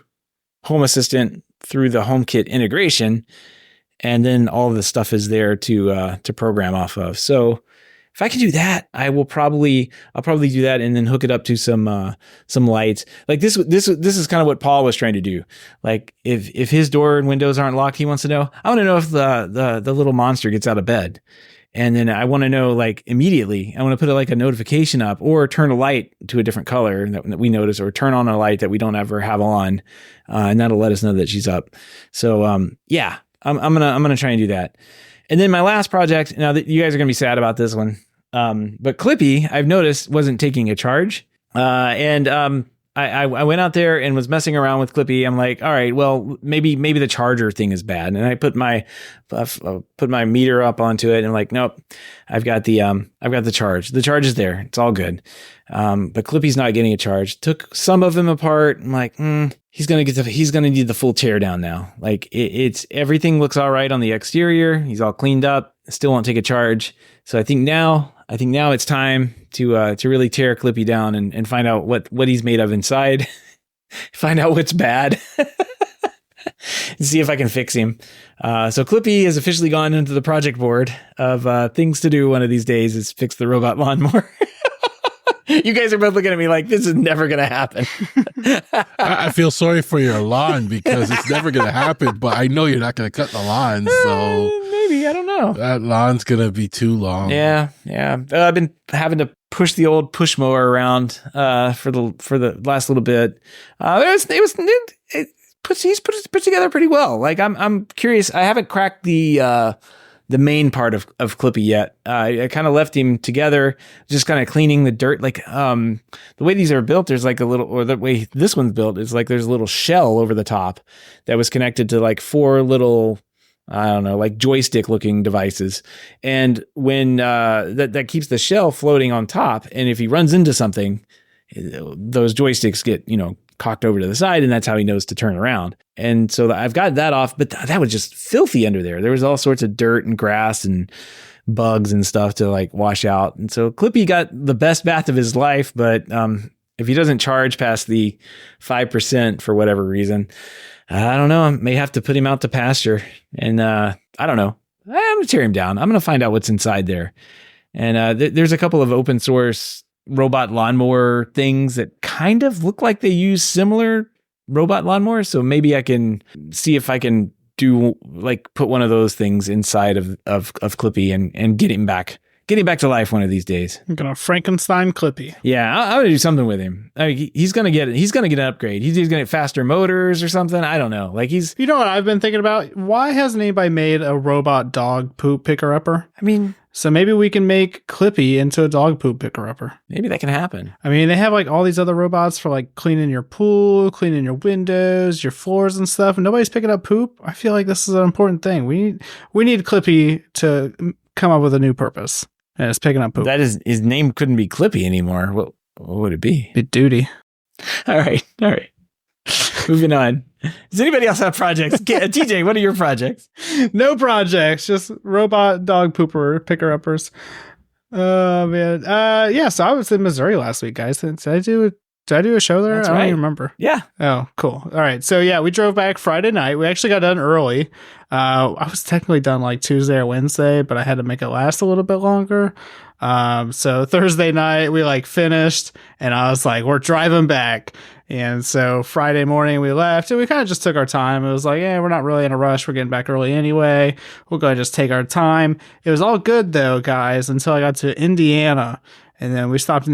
Home Assistant through the HomeKit integration, and then all of the stuff is there to program off of. So if I can do that, I'll probably do that, and then hook it up to some lights. Like this is kind of what Paul was trying to do. Like if his door and windows aren't locked, he wants to know. I want to know if the little monster gets out of bed, and then I want to know like immediately. I want to put like a notification up, or turn a light to a different color that we notice, or turn on a light that we don't ever have on, and that'll let us know that she's up. So yeah, I'm gonna try and do that. And then my last project, now that you guys are going to be sad about this one, but Clippy, I've noticed, wasn't taking a charge. And I went out there and was messing around with Clippy. I'm like, all right, well, maybe the charger thing is bad. And I put my meter up onto it, and I'm like, nope, I've got the charge. The charge is there. It's all good. But Clippy's not getting a charge. Took some of him apart. I'm like, he's going to need the full tear down now. Like it's everything looks all right on the exterior. He's all cleaned up. Still won't take a charge. So I think now it's time to really tear Clippy down and find out what he's made of inside. Find out what's bad. And see if I can fix him. So Clippy has officially gone into the project board of things to do one of these days is fix the robot lawnmower. You guys are both looking at me like this is never going to happen. I feel sorry for your lawn because it's never going to happen, but I know you're not going to cut the lawn. So maybe, I don't know. That lawn's going to be too long. Yeah. I've been having to push the old push mower around for the last little bit. It's put together pretty well. Like I'm curious. I haven't cracked the main part of Clippy yet. I kind of left him together, just kind of cleaning the dirt. Like the way these are built, there's like a little, or the way this one's built is like there's a little shell over the top that was connected to like 4 little, I don't know, like joystick looking devices. And when that keeps the shell floating on top, and if he runs into something, those joysticks get, cocked over to the side, and that's how he knows to turn around. And so I've got that off, but that was just filthy under there. There was all sorts of dirt and grass and bugs and stuff to like wash out. And so Clippy got the best bath of his life, but if he doesn't charge past the 5% for whatever reason, I don't know. I may have to put him out to pasture. And I don't know. I'm going to tear him down. I'm going to find out what's inside there. And there's a couple of open source robot lawnmower things that kind of look like they use similar robot lawnmowers. So maybe I can see if I can do like put one of those things inside of Clippy and get him back to life one of these days. I'm gonna Frankenstein Clippy. Yeah, I'm gonna do something with him. I mean, he's gonna get an upgrade. He's gonna get faster motors or something. I don't know. Like You know what I've been thinking about? Why hasn't anybody made a robot dog poop picker upper? I mean, so maybe we can make Clippy into a dog poop picker upper. Maybe that can happen. I mean, they have like all these other robots for like cleaning your pool, cleaning your windows, your floors and stuff, and nobody's picking up poop. I feel like this is an important thing. We need Clippy to come up with a new purpose. And it's picking up poop. That is, his name couldn't be Clippy anymore. What would it be? Bit duty. All right. Moving on. Does anybody else have projects? TJ, what are your projects? No projects, just robot dog pooper picker uppers. Oh man. Yeah, so I was in Missouri last week, guys. Did I do a show there? That's I don't right. even remember. Yeah. Oh, cool. All right. So yeah, we drove back Friday night. We actually got done early. I was technically done like Tuesday or Wednesday, but I had to make it last a little bit longer. So Thursday night we like finished, and I was like, we're driving back. And so Friday morning we left, and we kind of just took our time. It was like, yeah, we're not really in a rush. We're getting back early anyway. We'll go and just take our time. It was all good though, guys, until I got to Indiana. And then we stopped in